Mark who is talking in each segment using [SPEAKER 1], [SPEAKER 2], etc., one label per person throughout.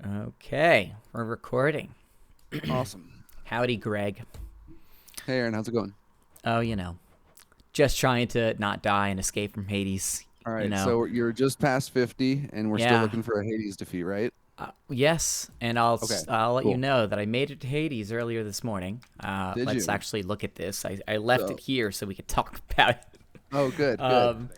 [SPEAKER 1] Okay, we're recording.
[SPEAKER 2] Awesome.
[SPEAKER 1] Howdy, Greg.
[SPEAKER 2] Hey, Aaron, how's it going?
[SPEAKER 1] Oh, just trying to not die and escape from Hades.
[SPEAKER 2] All
[SPEAKER 1] You
[SPEAKER 2] right,
[SPEAKER 1] know,
[SPEAKER 2] so you're just past 50, and we're still
[SPEAKER 1] yeah.
[SPEAKER 2] looking for a Hades defeat, right?
[SPEAKER 1] Yes, and I'll
[SPEAKER 2] Okay,
[SPEAKER 1] I'll let you
[SPEAKER 2] cool.
[SPEAKER 1] know that I made it to Hades earlier this morning.
[SPEAKER 2] Did
[SPEAKER 1] Let's
[SPEAKER 2] you?
[SPEAKER 1] actually look at this. I left it
[SPEAKER 2] So,
[SPEAKER 1] here so we could talk about it.
[SPEAKER 2] oh, good, good.
[SPEAKER 1] Um,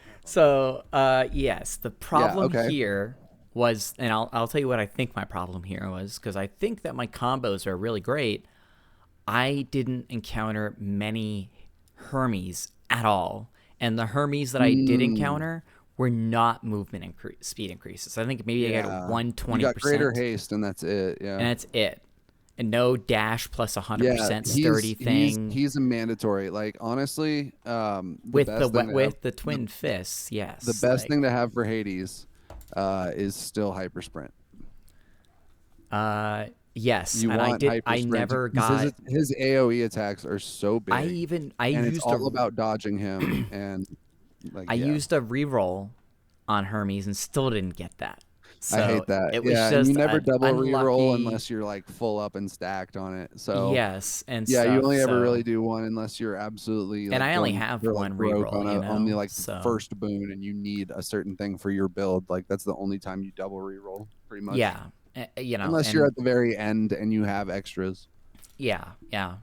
[SPEAKER 1] yes, the
[SPEAKER 2] Yeah,
[SPEAKER 1] problem
[SPEAKER 2] okay.
[SPEAKER 1] here was, and I'll tell you what I think my problem here was, because I think that my combos are really great. I didn't encounter many Hermes at all, and the Hermes that I did
[SPEAKER 2] Mm,
[SPEAKER 1] encounter were not speed increases. I think maybe I got
[SPEAKER 2] yeah,
[SPEAKER 1] one
[SPEAKER 2] you
[SPEAKER 1] twenty
[SPEAKER 2] got greater
[SPEAKER 1] percent,
[SPEAKER 2] haste, and that's it.
[SPEAKER 1] and
[SPEAKER 2] Yeah,
[SPEAKER 1] that's it. And no dash plus
[SPEAKER 2] yeah.
[SPEAKER 1] 100%
[SPEAKER 2] He's
[SPEAKER 1] sturdy
[SPEAKER 2] he's
[SPEAKER 1] thing
[SPEAKER 2] he's a mandatory. Like honestly, the best thing to have
[SPEAKER 1] with the
[SPEAKER 2] the
[SPEAKER 1] twin fists.
[SPEAKER 2] the
[SPEAKER 1] Yes,
[SPEAKER 2] best thing
[SPEAKER 1] like
[SPEAKER 2] to have for Hades, is still hyper sprint.
[SPEAKER 1] yes,
[SPEAKER 2] You
[SPEAKER 1] and I
[SPEAKER 2] want
[SPEAKER 1] did.
[SPEAKER 2] hyper
[SPEAKER 1] I
[SPEAKER 2] sprint
[SPEAKER 1] never
[SPEAKER 2] because
[SPEAKER 1] got.
[SPEAKER 2] his AOE attacks are so big,
[SPEAKER 1] I
[SPEAKER 2] and it's
[SPEAKER 1] used a
[SPEAKER 2] all about dodging him and like
[SPEAKER 1] I
[SPEAKER 2] yeah.
[SPEAKER 1] used a reroll on Hermes and still didn't get that.
[SPEAKER 2] I
[SPEAKER 1] So
[SPEAKER 2] hate that.
[SPEAKER 1] it was
[SPEAKER 2] Yeah, and you
[SPEAKER 1] just
[SPEAKER 2] never
[SPEAKER 1] an
[SPEAKER 2] double reroll
[SPEAKER 1] unlucky.
[SPEAKER 2] unless you're like full up and stacked on it. So
[SPEAKER 1] Yes, and
[SPEAKER 2] yeah, you
[SPEAKER 1] stuff.
[SPEAKER 2] only ever really
[SPEAKER 1] So,
[SPEAKER 2] do one unless you're absolutely
[SPEAKER 1] and
[SPEAKER 2] like
[SPEAKER 1] I only
[SPEAKER 2] going
[SPEAKER 1] have
[SPEAKER 2] for like
[SPEAKER 1] one
[SPEAKER 2] broke
[SPEAKER 1] reroll,
[SPEAKER 2] on the like the
[SPEAKER 1] So,
[SPEAKER 2] first boon and you need a certain thing for your build. Like that's the only time you double reroll, pretty much.
[SPEAKER 1] yeah,
[SPEAKER 2] Unless you're
[SPEAKER 1] and
[SPEAKER 2] at the very end and you have extras.
[SPEAKER 1] yeah, yeah.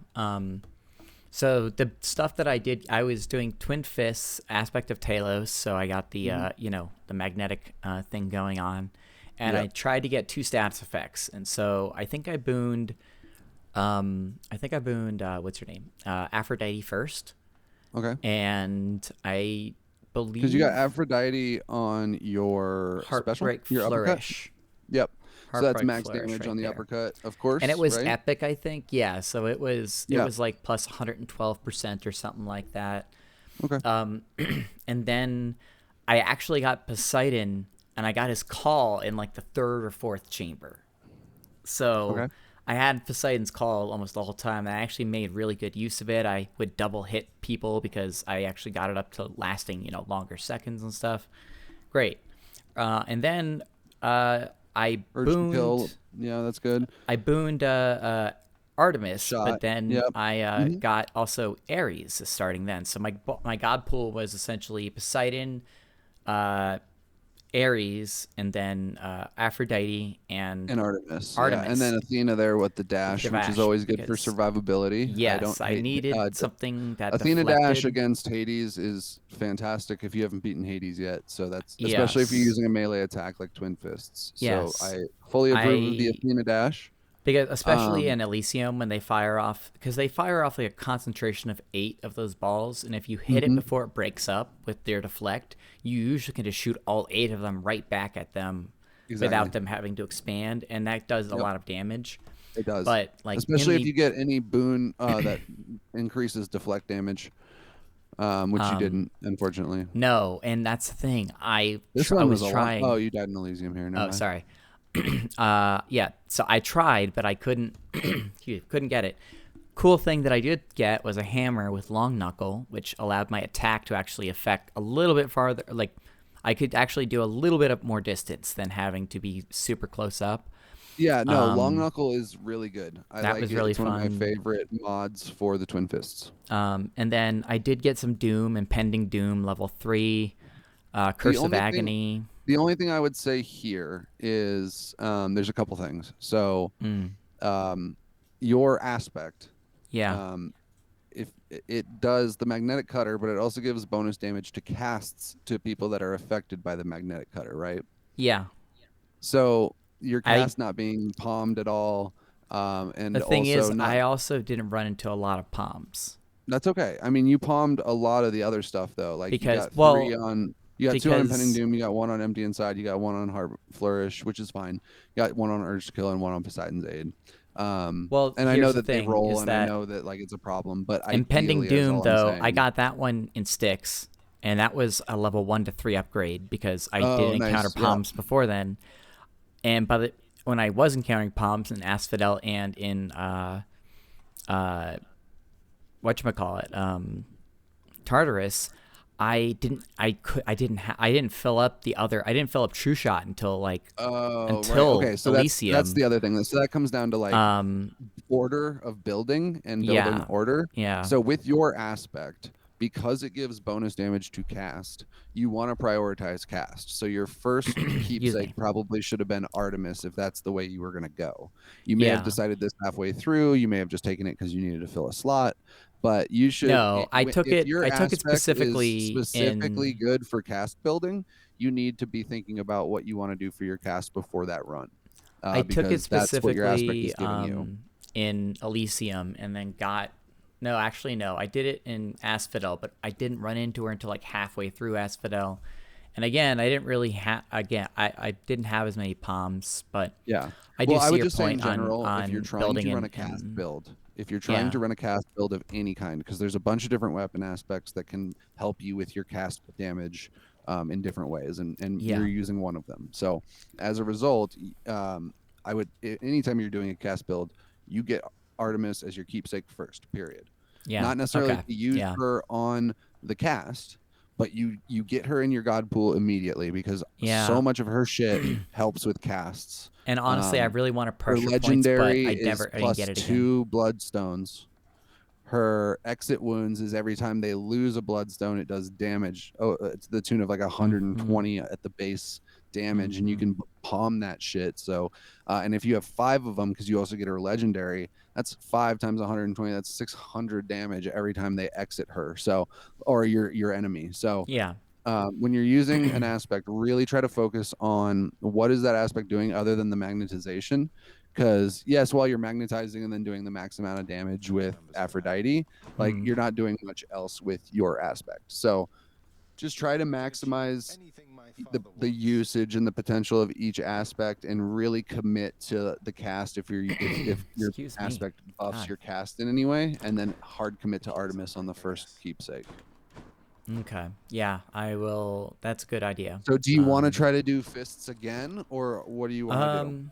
[SPEAKER 1] So the stuff that I did, I was doing Twin Fists, Aspect of Talos, so I got the
[SPEAKER 2] Hmm.
[SPEAKER 1] the magnetic thing going on, and I
[SPEAKER 2] Yep.
[SPEAKER 1] tried to get two status effects, and so I think I booned what's her name, Aphrodite first,
[SPEAKER 2] Okay.
[SPEAKER 1] and I
[SPEAKER 2] Because you got
[SPEAKER 1] believe
[SPEAKER 2] Aphrodite on your special,
[SPEAKER 1] Heartbreak
[SPEAKER 2] your uppercut.
[SPEAKER 1] Flourish.
[SPEAKER 2] Yep. So that's
[SPEAKER 1] Heartbreak
[SPEAKER 2] max
[SPEAKER 1] Flourish
[SPEAKER 2] damage
[SPEAKER 1] right
[SPEAKER 2] on the
[SPEAKER 1] there.
[SPEAKER 2] uppercut, of
[SPEAKER 1] And it
[SPEAKER 2] course,
[SPEAKER 1] was
[SPEAKER 2] right?
[SPEAKER 1] epic, I think. Yeah, so it
[SPEAKER 2] Yeah.
[SPEAKER 1] was like plus 112% or something like that.
[SPEAKER 2] Okay.
[SPEAKER 1] Um, and then I actually got Poseidon, and I got his call in like the third or fourth chamber. So
[SPEAKER 2] Okay.
[SPEAKER 1] I had Poseidon's call almost the whole time. And I actually made really good use of it. I would double hit people because I actually got it up to lasting, longer seconds and stuff. Great. And then I
[SPEAKER 2] Urge to kill.
[SPEAKER 1] booned
[SPEAKER 2] Yeah, that's good.
[SPEAKER 1] I booned Artemis, but
[SPEAKER 2] Shot.
[SPEAKER 1] then
[SPEAKER 2] Yep.
[SPEAKER 1] I
[SPEAKER 2] Hmm.
[SPEAKER 1] got also Ares starting then. So my god pool was essentially Poseidon, uh, Ares, and then Aphrodite and
[SPEAKER 2] And Artemis. Yeah. And then
[SPEAKER 1] Artemis
[SPEAKER 2] Athena there with the
[SPEAKER 1] with
[SPEAKER 2] dash, which is
[SPEAKER 1] Devash
[SPEAKER 2] always good for
[SPEAKER 1] because
[SPEAKER 2] survivability. I
[SPEAKER 1] yes,
[SPEAKER 2] don't
[SPEAKER 1] I
[SPEAKER 2] hate
[SPEAKER 1] needed something that
[SPEAKER 2] Athena dash
[SPEAKER 1] deflected.
[SPEAKER 2] against Hades is fantastic if you haven't beaten Hades yet. So that's especially if you're
[SPEAKER 1] Yes,
[SPEAKER 2] using a melee attack like Twin Fists. So
[SPEAKER 1] yes,
[SPEAKER 2] I fully approve of the
[SPEAKER 1] I
[SPEAKER 2] Athena dash.
[SPEAKER 1] because especially
[SPEAKER 2] Um,
[SPEAKER 1] in Elysium when they fire off, because they fire off like a concentration of 8 of those balls, and if you hit it
[SPEAKER 2] mhm,
[SPEAKER 1] before it breaks up with their deflect, you usually can just shoot all 8 of them right back at them
[SPEAKER 2] exactly.
[SPEAKER 1] without them having to expand, and that does a
[SPEAKER 2] Yep.
[SPEAKER 1] lot of damage.
[SPEAKER 2] It does.
[SPEAKER 1] But like in
[SPEAKER 2] Especially if
[SPEAKER 1] the
[SPEAKER 2] you get any boon that increases deflect damage, which you
[SPEAKER 1] um
[SPEAKER 2] didn't, unfortunately.
[SPEAKER 1] no, and that's the thing.
[SPEAKER 2] This
[SPEAKER 1] I
[SPEAKER 2] one was
[SPEAKER 1] was
[SPEAKER 2] a lot. Oh,
[SPEAKER 1] trying.
[SPEAKER 2] you died in Elysium here. Never
[SPEAKER 1] Oh,
[SPEAKER 2] mind.
[SPEAKER 1] sorry. Yeah, so I tried, but I couldn't couldn't get it. Cool thing that I did get was a hammer with long knuckle, which allowed my attack to actually affect a little bit farther. Like I could actually do a little bit of more distance than having to be super close up.
[SPEAKER 2] Yeah, no, Long
[SPEAKER 1] Um,
[SPEAKER 2] Knuckle is really good. I
[SPEAKER 1] that
[SPEAKER 2] like
[SPEAKER 1] was
[SPEAKER 2] it.
[SPEAKER 1] really
[SPEAKER 2] It's one of my
[SPEAKER 1] fun.
[SPEAKER 2] favorite mods for the Twin Fists.
[SPEAKER 1] And then I did get some Doom, Impending Doom, level 3,
[SPEAKER 2] The
[SPEAKER 1] Curse of
[SPEAKER 2] only thing
[SPEAKER 1] Agony.
[SPEAKER 2] the only thing I would say here is there's a couple things. So,
[SPEAKER 1] Mm,
[SPEAKER 2] um, your aspect,
[SPEAKER 1] yeah,
[SPEAKER 2] um, if it does the magnetic cutter, but it also gives bonus damage to casts to people that are affected by the magnetic cutter, right?
[SPEAKER 1] yeah.
[SPEAKER 2] So your
[SPEAKER 1] I
[SPEAKER 2] cast not being palmed at all,
[SPEAKER 1] The
[SPEAKER 2] and
[SPEAKER 1] thing
[SPEAKER 2] also
[SPEAKER 1] is,
[SPEAKER 2] not
[SPEAKER 1] I also didn't run into a lot of palms
[SPEAKER 2] that's okay. I mean, you palmed a lot of the other stuff though. Like
[SPEAKER 1] because, well,
[SPEAKER 2] you got two on Impending
[SPEAKER 1] because
[SPEAKER 2] Doom, you got one on Empty Inside, you got one on Heart Flourish, which is fine. You got one on Urge to Kill and one on Poseidon's Aid. And I know
[SPEAKER 1] here's the
[SPEAKER 2] that they
[SPEAKER 1] thing:
[SPEAKER 2] roll,
[SPEAKER 1] is
[SPEAKER 2] and I
[SPEAKER 1] that
[SPEAKER 2] know that like it's a problem, but
[SPEAKER 1] Impending
[SPEAKER 2] ideally, is
[SPEAKER 1] Doom,
[SPEAKER 2] all I'm
[SPEAKER 1] though, I
[SPEAKER 2] saying.
[SPEAKER 1] got that one in sticks, and that was a level 1 to 3 upgrade because I
[SPEAKER 2] Oh,
[SPEAKER 1] didn't encounter
[SPEAKER 2] nice. Yeah.
[SPEAKER 1] palms before then. And when I was encountering palms in Asphodel and in uh, whatchamacallit, Tartarus, I didn't fill up I didn't fill up True Shot until like
[SPEAKER 2] Oh, right.
[SPEAKER 1] until
[SPEAKER 2] Okay, so that's
[SPEAKER 1] Elysium.
[SPEAKER 2] the other thing. So that comes down to like
[SPEAKER 1] Um,
[SPEAKER 2] order of building and building
[SPEAKER 1] yeah,
[SPEAKER 2] order.
[SPEAKER 1] yeah,
[SPEAKER 2] So with your aspect, because it gives bonus damage to cast, you want to prioritize cast. So your first
[SPEAKER 1] excuse
[SPEAKER 2] keepsake
[SPEAKER 1] me.
[SPEAKER 2] probably should have been Artemis if that's the way you were going to go. You may have
[SPEAKER 1] Yeah.
[SPEAKER 2] decided this halfway through. You may have just taken it because you needed to fill a slot. But you should,
[SPEAKER 1] No,
[SPEAKER 2] if your
[SPEAKER 1] I took it
[SPEAKER 2] aspect is
[SPEAKER 1] specifically
[SPEAKER 2] specifically
[SPEAKER 1] in
[SPEAKER 2] good for cast building, you need to be thinking about what you want to do for your cast before that run,
[SPEAKER 1] I took it
[SPEAKER 2] because that's what your aspect
[SPEAKER 1] specifically
[SPEAKER 2] is giving you.
[SPEAKER 1] in Elysium, and then got no, actually no, I did it in Asphodel, but I didn't run into her until like halfway through Asphodel. And again, I didn't really have I didn't have as many palms, but
[SPEAKER 2] Yeah.
[SPEAKER 1] I do
[SPEAKER 2] Well, I
[SPEAKER 1] see
[SPEAKER 2] would
[SPEAKER 1] your
[SPEAKER 2] just say in
[SPEAKER 1] point
[SPEAKER 2] general, if you're
[SPEAKER 1] on
[SPEAKER 2] trying
[SPEAKER 1] building
[SPEAKER 2] to run a cast
[SPEAKER 1] in
[SPEAKER 2] build, if you're trying
[SPEAKER 1] yeah,
[SPEAKER 2] to run a cast build of any kind, because there's a bunch of different weapon aspects that can help you with your cast damage in different ways, and
[SPEAKER 1] yeah,
[SPEAKER 2] you're using one of them. So as a result, I would anytime you're doing a cast build, you get Artemis as your keepsake first. Period.
[SPEAKER 1] yeah,
[SPEAKER 2] Not necessarily
[SPEAKER 1] okay,
[SPEAKER 2] to use
[SPEAKER 1] yeah,
[SPEAKER 2] her on the cast, but you get her in your god pool immediately because
[SPEAKER 1] yeah.
[SPEAKER 2] so much of her shit helps with casts.
[SPEAKER 1] And honestly, I
[SPEAKER 2] Um,
[SPEAKER 1] really want to
[SPEAKER 2] her
[SPEAKER 1] pressure points, but
[SPEAKER 2] legendary is
[SPEAKER 1] I didn't get
[SPEAKER 2] plus
[SPEAKER 1] it again.
[SPEAKER 2] 2 bloodstones. Her exit wounds is every time they lose a bloodstone, it does damage. Oh, to the tune of like
[SPEAKER 1] Mm-hmm,
[SPEAKER 2] 120 at the base damage, and you
[SPEAKER 1] mm-hmm.
[SPEAKER 2] can palm that shit. So, and if you have 5 of them, because you also get her legendary, that's 5 times 120. That's 600 damage every time they exit her. So, or your enemy. So,
[SPEAKER 1] Yeah,
[SPEAKER 2] when you're using an aspect, really try to focus on what is that aspect doing other than the magnetization. Because yes, while you're magnetizing and then doing the max amount of damage with Aphrodite, like
[SPEAKER 1] mm,
[SPEAKER 2] you're not doing much else with your aspect. So just try to maximize the usage and the potential of each aspect, and really commit to the cast if your
[SPEAKER 1] excuse me.
[SPEAKER 2] aspect buffs
[SPEAKER 1] God.
[SPEAKER 2] your cast in any way, and then hard commit to Artemis on the first keepsake.
[SPEAKER 1] Okay. Yeah, I will. That's a good idea.
[SPEAKER 2] So do you want to
[SPEAKER 1] Um,
[SPEAKER 2] try to do fists again, or what do you want to do?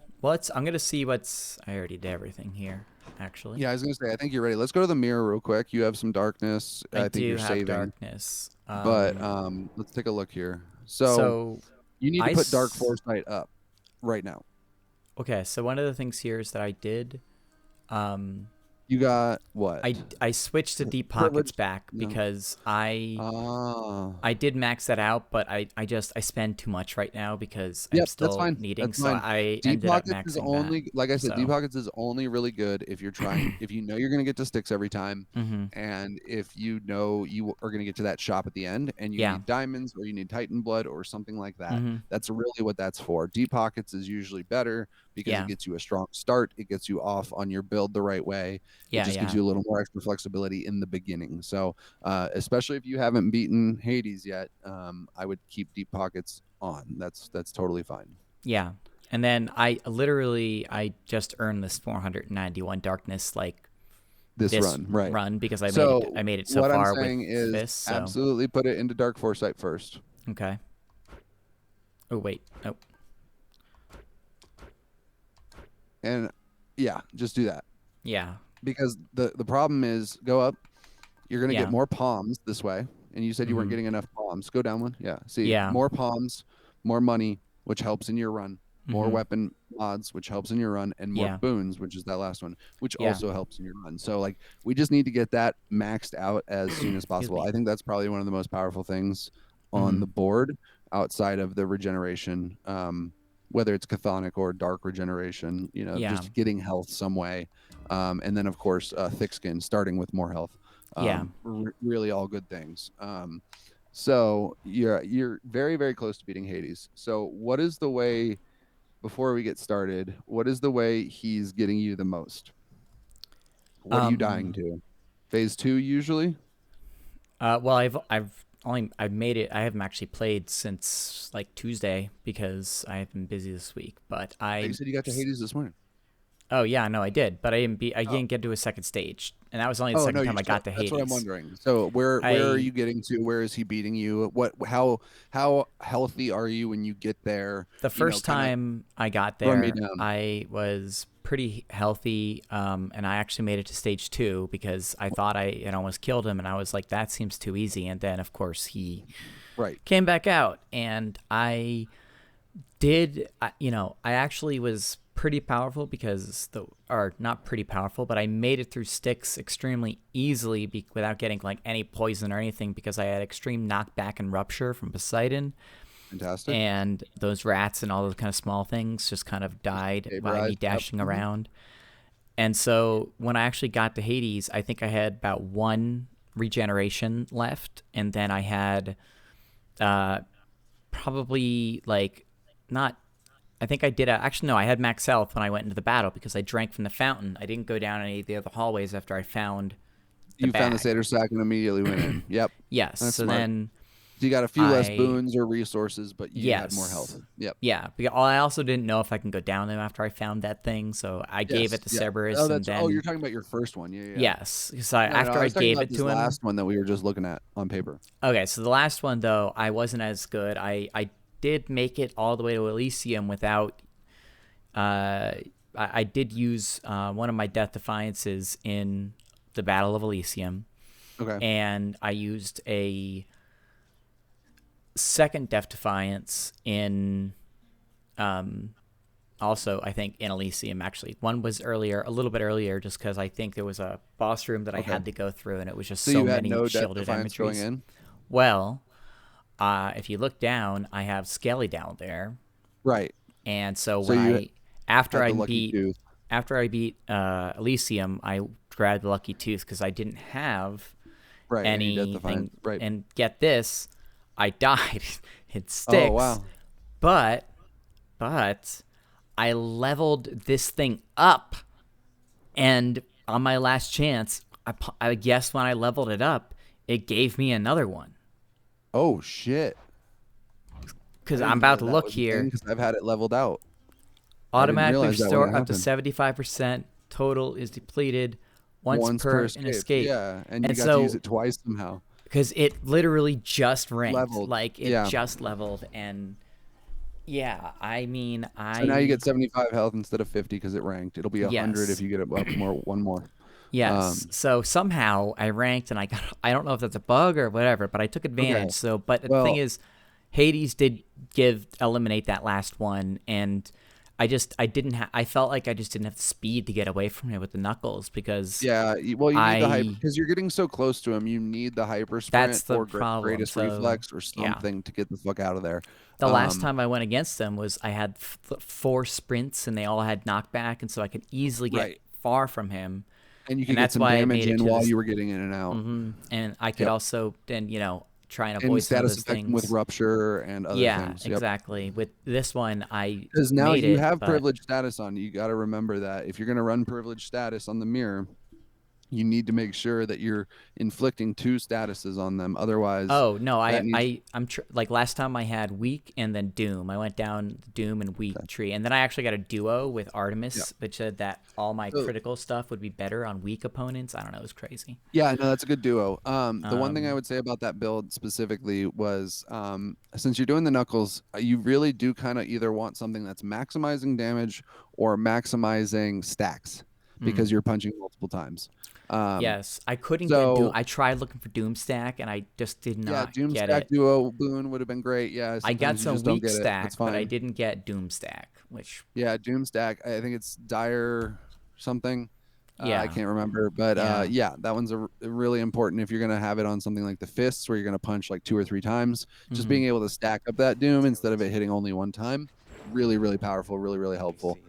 [SPEAKER 1] I'm gonna see what's. I already did everything here, actually.
[SPEAKER 2] Yeah, I was gonna say, I think you're ready. Let's go to the mirror real quick. You have some darkness.
[SPEAKER 1] I
[SPEAKER 2] I think
[SPEAKER 1] do
[SPEAKER 2] you're
[SPEAKER 1] have
[SPEAKER 2] saving,
[SPEAKER 1] darkness.
[SPEAKER 2] but let's take a look here. So
[SPEAKER 1] So
[SPEAKER 2] you need to
[SPEAKER 1] I.
[SPEAKER 2] put dark foresight up right now.
[SPEAKER 1] Okay, so one of the things here is that I did. Um,
[SPEAKER 2] You got what?
[SPEAKER 1] I switched to deep pockets
[SPEAKER 2] Privilege?
[SPEAKER 1] back
[SPEAKER 2] No.
[SPEAKER 1] because
[SPEAKER 2] Ah.
[SPEAKER 1] I did max that out, but I spend too much right now because I'm
[SPEAKER 2] Yep, that's
[SPEAKER 1] still
[SPEAKER 2] fine.
[SPEAKER 1] needing.
[SPEAKER 2] That's
[SPEAKER 1] So
[SPEAKER 2] fine.
[SPEAKER 1] I
[SPEAKER 2] Deep
[SPEAKER 1] ended up
[SPEAKER 2] pockets is
[SPEAKER 1] maxing that.
[SPEAKER 2] only, like I said, deep
[SPEAKER 1] So.
[SPEAKER 2] pockets is only really good if you're trying, if you know you're gonna get to sticks every time,
[SPEAKER 1] Mm-hmm.
[SPEAKER 2] and if you know you are gonna get to that shop at the end, and you
[SPEAKER 1] Yeah.
[SPEAKER 2] need diamonds or you need Titan blood or something like that.
[SPEAKER 1] Mm-hmm.
[SPEAKER 2] That's really what that's for. Deep pockets is usually better because it
[SPEAKER 1] Yeah.
[SPEAKER 2] gets you a strong start. It gets you off on your build the right way. It
[SPEAKER 1] Yeah.
[SPEAKER 2] just gives
[SPEAKER 1] Yeah.
[SPEAKER 2] you a little more extra flexibility in the beginning. So, especially if you haven't beaten Hades yet, I would keep deep pockets on. That's totally fine.
[SPEAKER 1] Yeah. And then I just earned this 491 darkness like
[SPEAKER 2] This
[SPEAKER 1] this
[SPEAKER 2] run, right?
[SPEAKER 1] run because
[SPEAKER 2] So
[SPEAKER 1] I made it so
[SPEAKER 2] what I'm
[SPEAKER 1] far with
[SPEAKER 2] saying is
[SPEAKER 1] this. So
[SPEAKER 2] absolutely put it into dark foresight first.
[SPEAKER 1] okay. Oh wait. Oh
[SPEAKER 2] And yeah, just do that,
[SPEAKER 1] yeah.
[SPEAKER 2] because the problem is, go up, you're going to get
[SPEAKER 1] Yeah.
[SPEAKER 2] more palms this way, and you said you weren't
[SPEAKER 1] Mm-hmm.
[SPEAKER 2] getting enough palms. Go down one. Yeah, see,
[SPEAKER 1] Yeah.
[SPEAKER 2] more palms, more money, which helps in your run, more
[SPEAKER 1] Mm-hmm.
[SPEAKER 2] weapon mods, which helps in your run, and more
[SPEAKER 1] Yeah.
[SPEAKER 2] boons, which is that last one, which
[SPEAKER 1] Yeah.
[SPEAKER 2] also helps in your run. So like, we just need to get that maxed out as soon as
[SPEAKER 1] Excuse
[SPEAKER 2] possible.
[SPEAKER 1] me.
[SPEAKER 2] I think that's probably one of the most powerful things on
[SPEAKER 1] Mm-hmm.
[SPEAKER 2] the board outside of the regeneration, whether it's chthonic or dark regeneration,
[SPEAKER 1] Yeah.
[SPEAKER 2] just getting health some way. And then of course, thick skin, starting with more health.
[SPEAKER 1] Yeah.
[SPEAKER 2] Really all good things. So you're very, very close to beating Hades. So what is the way, before we get started, what is the way he's getting you the most? What are you dying
[SPEAKER 1] Um.
[SPEAKER 2] to? Phase 2 usually?
[SPEAKER 1] Well, I've made it. I haven't actually played since like Tuesday because I've been busy this week. But
[SPEAKER 2] You said you got to Hades this morning.
[SPEAKER 1] Oh yeah, no, I did, but I
[SPEAKER 2] Oh,
[SPEAKER 1] didn't get to a second stage, and that was only the
[SPEAKER 2] oh
[SPEAKER 1] second
[SPEAKER 2] no, you
[SPEAKER 1] time I
[SPEAKER 2] still.
[SPEAKER 1] got to
[SPEAKER 2] That's what I'm
[SPEAKER 1] Hades.
[SPEAKER 2] wondering. So where are
[SPEAKER 1] I
[SPEAKER 2] you getting to? Where is he beating you? What how healthy are you when you get there?
[SPEAKER 1] The
[SPEAKER 2] You know,
[SPEAKER 1] first
[SPEAKER 2] kind of
[SPEAKER 1] time I got
[SPEAKER 2] run me
[SPEAKER 1] there,
[SPEAKER 2] down.
[SPEAKER 1] I was pretty healthy, and I actually made it to stage 2 because I thought I had almost killed him, and I was like, that seems too easy. And then, of course, he
[SPEAKER 2] Right.
[SPEAKER 1] came back out, and I did, I actually was pretty powerful because or not pretty powerful, but I made it through Styx extremely easily without getting like any poison or anything because I had extreme knockback and rupture from Poseidon,
[SPEAKER 2] Fantastic.
[SPEAKER 1] and those rats and all those kind of small things just kind of
[SPEAKER 2] Just
[SPEAKER 1] died by me
[SPEAKER 2] vaporized. Yep.
[SPEAKER 1] dashing around. And so when I actually got to Hades, I think I had about 1 regeneration left, and then I had uh, probably like not. I think I did. Actually, no, I had max health when I went into the battle because I drank from the fountain. I didn't go down any of the other hallways after I found the
[SPEAKER 2] You found the
[SPEAKER 1] bag.
[SPEAKER 2] Seder sack and immediately went in. Yep.
[SPEAKER 1] Yes.
[SPEAKER 2] That's
[SPEAKER 1] So
[SPEAKER 2] smart.
[SPEAKER 1] then
[SPEAKER 2] So you got a few less
[SPEAKER 1] I
[SPEAKER 2] boons or resources, but you had more health.
[SPEAKER 1] yes.
[SPEAKER 2] Yep.
[SPEAKER 1] Yeah, because I also didn't know if I can go down them after I found that thing, so I gave it
[SPEAKER 2] Yes.
[SPEAKER 1] to
[SPEAKER 2] Yeah. Oh,
[SPEAKER 1] Cerberus, and
[SPEAKER 2] that's. Oh, you're
[SPEAKER 1] then
[SPEAKER 2] talking about your first one. Yeah. Yeah. Yeah.
[SPEAKER 1] yes, because I,
[SPEAKER 2] No, no.
[SPEAKER 1] after
[SPEAKER 2] I
[SPEAKER 1] I
[SPEAKER 2] was talking
[SPEAKER 1] gave
[SPEAKER 2] about
[SPEAKER 1] it
[SPEAKER 2] this
[SPEAKER 1] to him.
[SPEAKER 2] last one that we were just looking at on paper.
[SPEAKER 1] Okay, so the last one though, I wasn't as good. I did make it all the way to Elysium without. I did use one of my Death Defiances in the Battle of Elysium,
[SPEAKER 2] Okay.
[SPEAKER 1] and I used a second Death Defiance in also I think in Elysium. Actually, one was earlier, a little bit earlier, just because I think there was a boss room that I
[SPEAKER 2] Okay.
[SPEAKER 1] had to go through, and it was just
[SPEAKER 2] So
[SPEAKER 1] so
[SPEAKER 2] you had
[SPEAKER 1] many
[SPEAKER 2] no Death
[SPEAKER 1] shielded
[SPEAKER 2] Defiance going
[SPEAKER 1] imageries.
[SPEAKER 2] in.
[SPEAKER 1] Well, if you look down, I have Skelly down there,
[SPEAKER 2] Right.
[SPEAKER 1] and so
[SPEAKER 2] So
[SPEAKER 1] when
[SPEAKER 2] you
[SPEAKER 1] I after
[SPEAKER 2] had
[SPEAKER 1] I
[SPEAKER 2] the lucky
[SPEAKER 1] beat
[SPEAKER 2] tooth.
[SPEAKER 1] Elysium, I grabbed the Lucky Tooth because I didn't have
[SPEAKER 2] Right. Any Death
[SPEAKER 1] anything.
[SPEAKER 2] Defiance. Right.
[SPEAKER 1] And get this, I died. It
[SPEAKER 2] Oh
[SPEAKER 1] sticks,
[SPEAKER 2] wow.
[SPEAKER 1] but I leveled this thing up, and on my last chance, I guess when I leveled it up, it gave me another one.
[SPEAKER 2] Oh shit. I
[SPEAKER 1] Because I'm
[SPEAKER 2] didn't know
[SPEAKER 1] about
[SPEAKER 2] that
[SPEAKER 1] to
[SPEAKER 2] that
[SPEAKER 1] look
[SPEAKER 2] was a thing
[SPEAKER 1] here.
[SPEAKER 2] because I've had it leveled out. I didn't
[SPEAKER 1] Automatically
[SPEAKER 2] realize that when it
[SPEAKER 1] restore up to
[SPEAKER 2] happened.
[SPEAKER 1] 75%. Total is depleted once
[SPEAKER 2] Once per
[SPEAKER 1] per an
[SPEAKER 2] escape.
[SPEAKER 1] escape.
[SPEAKER 2] Yeah, and you
[SPEAKER 1] And
[SPEAKER 2] got to use
[SPEAKER 1] so,
[SPEAKER 2] it twice somehow.
[SPEAKER 1] because it literally just ranked,
[SPEAKER 2] Leveled.
[SPEAKER 1] like it
[SPEAKER 2] Yeah.
[SPEAKER 1] just leveled, and yeah, I mean,
[SPEAKER 2] So now you get 75 health instead of 50 because it ranked. It'll be 100 if
[SPEAKER 1] yes,
[SPEAKER 2] you get it up more one more.
[SPEAKER 1] yes.
[SPEAKER 2] Um,
[SPEAKER 1] So somehow I ranked, and I got, I don't know if that's a bug or whatever, but I took
[SPEAKER 2] okay.
[SPEAKER 1] advantage. So, but the thing
[SPEAKER 2] Well,
[SPEAKER 1] is, Hades did eliminate that last one, and I didn't I felt like I just didn't have the speed to get away from it with the knuckles because
[SPEAKER 2] yeah. Well, you need the hyper
[SPEAKER 1] I
[SPEAKER 2] because you're getting so close to him. You need the hyper
[SPEAKER 1] that's
[SPEAKER 2] sprint
[SPEAKER 1] the
[SPEAKER 2] or
[SPEAKER 1] problem.
[SPEAKER 2] greatest
[SPEAKER 1] So
[SPEAKER 2] reflex or
[SPEAKER 1] yeah,
[SPEAKER 2] something to get the fuck out of there.
[SPEAKER 1] the last
[SPEAKER 2] Um,
[SPEAKER 1] time I went against them was I had 4 sprints and they all had knockback, and so I could easily get
[SPEAKER 2] right.
[SPEAKER 1] far from him,
[SPEAKER 2] And you
[SPEAKER 1] and
[SPEAKER 2] could get
[SPEAKER 1] that's
[SPEAKER 2] some
[SPEAKER 1] why I
[SPEAKER 2] damage
[SPEAKER 1] made it
[SPEAKER 2] in
[SPEAKER 1] to
[SPEAKER 2] while
[SPEAKER 1] this.
[SPEAKER 2] you were getting in and out.
[SPEAKER 1] And I could
[SPEAKER 2] Yep.
[SPEAKER 1] also then try and
[SPEAKER 2] And
[SPEAKER 1] avoid some of
[SPEAKER 2] status
[SPEAKER 1] those
[SPEAKER 2] affecting with
[SPEAKER 1] things.
[SPEAKER 2] rupture and other
[SPEAKER 1] Yeah,
[SPEAKER 2] things. Yep.
[SPEAKER 1] exactly. With this one, I
[SPEAKER 2] Because now
[SPEAKER 1] made
[SPEAKER 2] you
[SPEAKER 1] it,
[SPEAKER 2] have
[SPEAKER 1] but
[SPEAKER 2] privilege status on. You got to remember that if you're going to run privilege status on the mirror, you need to make sure that you're inflicting 2 statuses on them. Otherwise,
[SPEAKER 1] oh no,
[SPEAKER 2] that needs.
[SPEAKER 1] like last time I had weak and then doom. I went down the doom and weak tree, and then I actually got a duo with
[SPEAKER 2] Yeah.
[SPEAKER 1] Artemis, which said that all my
[SPEAKER 2] So,
[SPEAKER 1] critical stuff would be better on weak opponents. I don't know, it was crazy.
[SPEAKER 2] yeah, no, that's a good duo. The one thing I
[SPEAKER 1] Um,
[SPEAKER 2] would say about that build specifically was, since you're doing the knuckles, you really do kind of either want something that's maximizing damage or maximizing stacks
[SPEAKER 1] mm,
[SPEAKER 2] because you're punching multiple times. Um,
[SPEAKER 1] yes, I couldn't get doom.
[SPEAKER 2] so
[SPEAKER 1] I tried looking for doom stack, and I just did
[SPEAKER 2] yeah,
[SPEAKER 1] not get
[SPEAKER 2] Doomstack
[SPEAKER 1] it.
[SPEAKER 2] duo boon would have been great. Yeah,
[SPEAKER 1] I got
[SPEAKER 2] sometimes you
[SPEAKER 1] some
[SPEAKER 2] just don't
[SPEAKER 1] weak
[SPEAKER 2] get it. That's
[SPEAKER 1] stack, but I
[SPEAKER 2] fine.
[SPEAKER 1] didn't get doom stack, which
[SPEAKER 2] Yeah, Doomstack. I think it's Dire something. I
[SPEAKER 1] yeah,
[SPEAKER 2] can't remember, but
[SPEAKER 1] yeah.
[SPEAKER 2] yeah, that one's really important if you're gonna have it on something like the fists, where you're gonna punch like 2 or 3 times. Just
[SPEAKER 1] Hmm.
[SPEAKER 2] being able to stack up that Doom instead of it hitting only one time, really, really powerful, really, really helpful.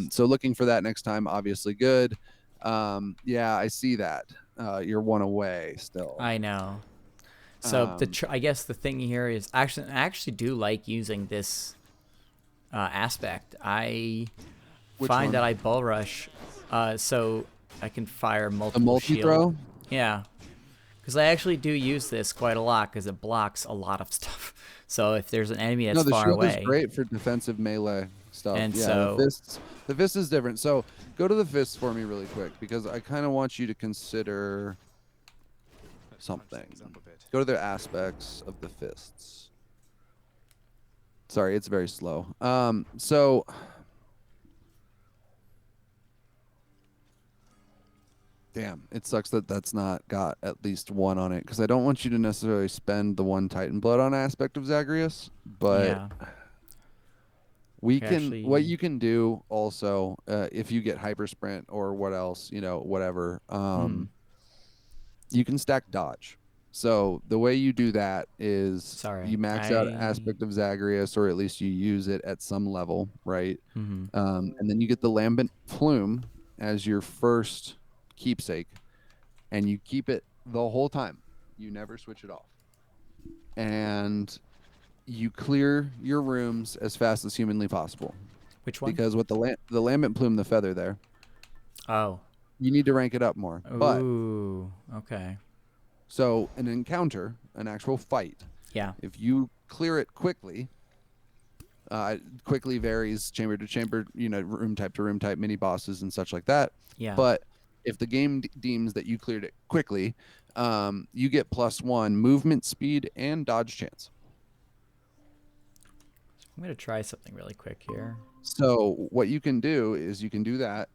[SPEAKER 2] So looking for that next time, obviously good. Yeah, I see that. You're one away still.
[SPEAKER 1] I know. So
[SPEAKER 2] Um,
[SPEAKER 1] I guess the thing here is actually I actually do like using this aspect. I
[SPEAKER 2] which
[SPEAKER 1] find that
[SPEAKER 2] one?
[SPEAKER 1] I bull rush, so I can fire
[SPEAKER 2] The
[SPEAKER 1] multiple
[SPEAKER 2] multi
[SPEAKER 1] shield.
[SPEAKER 2] throw?
[SPEAKER 1] Yeah, because I actually do use this quite a lot because it blocks a lot of stuff. So if there's an enemy
[SPEAKER 2] No,
[SPEAKER 1] that's
[SPEAKER 2] the
[SPEAKER 1] far
[SPEAKER 2] shield is
[SPEAKER 1] away,
[SPEAKER 2] great for defensive melee stuff.
[SPEAKER 1] And
[SPEAKER 2] Yeah,
[SPEAKER 1] so
[SPEAKER 2] the fist is different. So go to the fists for me really quick because I kind of want you to consider something. Go to the aspects of the fists. Sorry, it's very slow. So damn, it sucks that that's not got at least one on it because I don't want you to necessarily spend the one Titan blood on aspect of Zagreus, but
[SPEAKER 1] yeah,
[SPEAKER 2] we
[SPEAKER 1] we
[SPEAKER 2] can what
[SPEAKER 1] actually.
[SPEAKER 2] you can do also if you get hyper sprint or what else, whatever,
[SPEAKER 1] Hmm.
[SPEAKER 2] you can stack dodge. So the way you do that is you
[SPEAKER 1] Sorry,
[SPEAKER 2] max out
[SPEAKER 1] I.
[SPEAKER 2] aspect of Zagreus, or at least you use it at some level, right?
[SPEAKER 1] Hmm.
[SPEAKER 2] And then you get the lambent plume as your first keepsake, and you keep it the whole time. You never switch it off, and you clear your rooms as fast as humanly possible.
[SPEAKER 1] Which one?
[SPEAKER 2] Because with the lambent plume, the feather there,
[SPEAKER 1] Oh.
[SPEAKER 2] you need to rank it up more. But
[SPEAKER 1] Ooh. Okay.
[SPEAKER 2] so an encounter, an actual fight,
[SPEAKER 1] Yeah.
[SPEAKER 2] if you clear it quickly, quickly varies chamber to chamber, room type to room type, mini bosses and such like that.
[SPEAKER 1] Yeah.
[SPEAKER 2] But if the game deems that you cleared it quickly, you get +1 movement speed and dodge chance.
[SPEAKER 1] I'm gonna try something really quick here.
[SPEAKER 2] So what you can do is you can do that.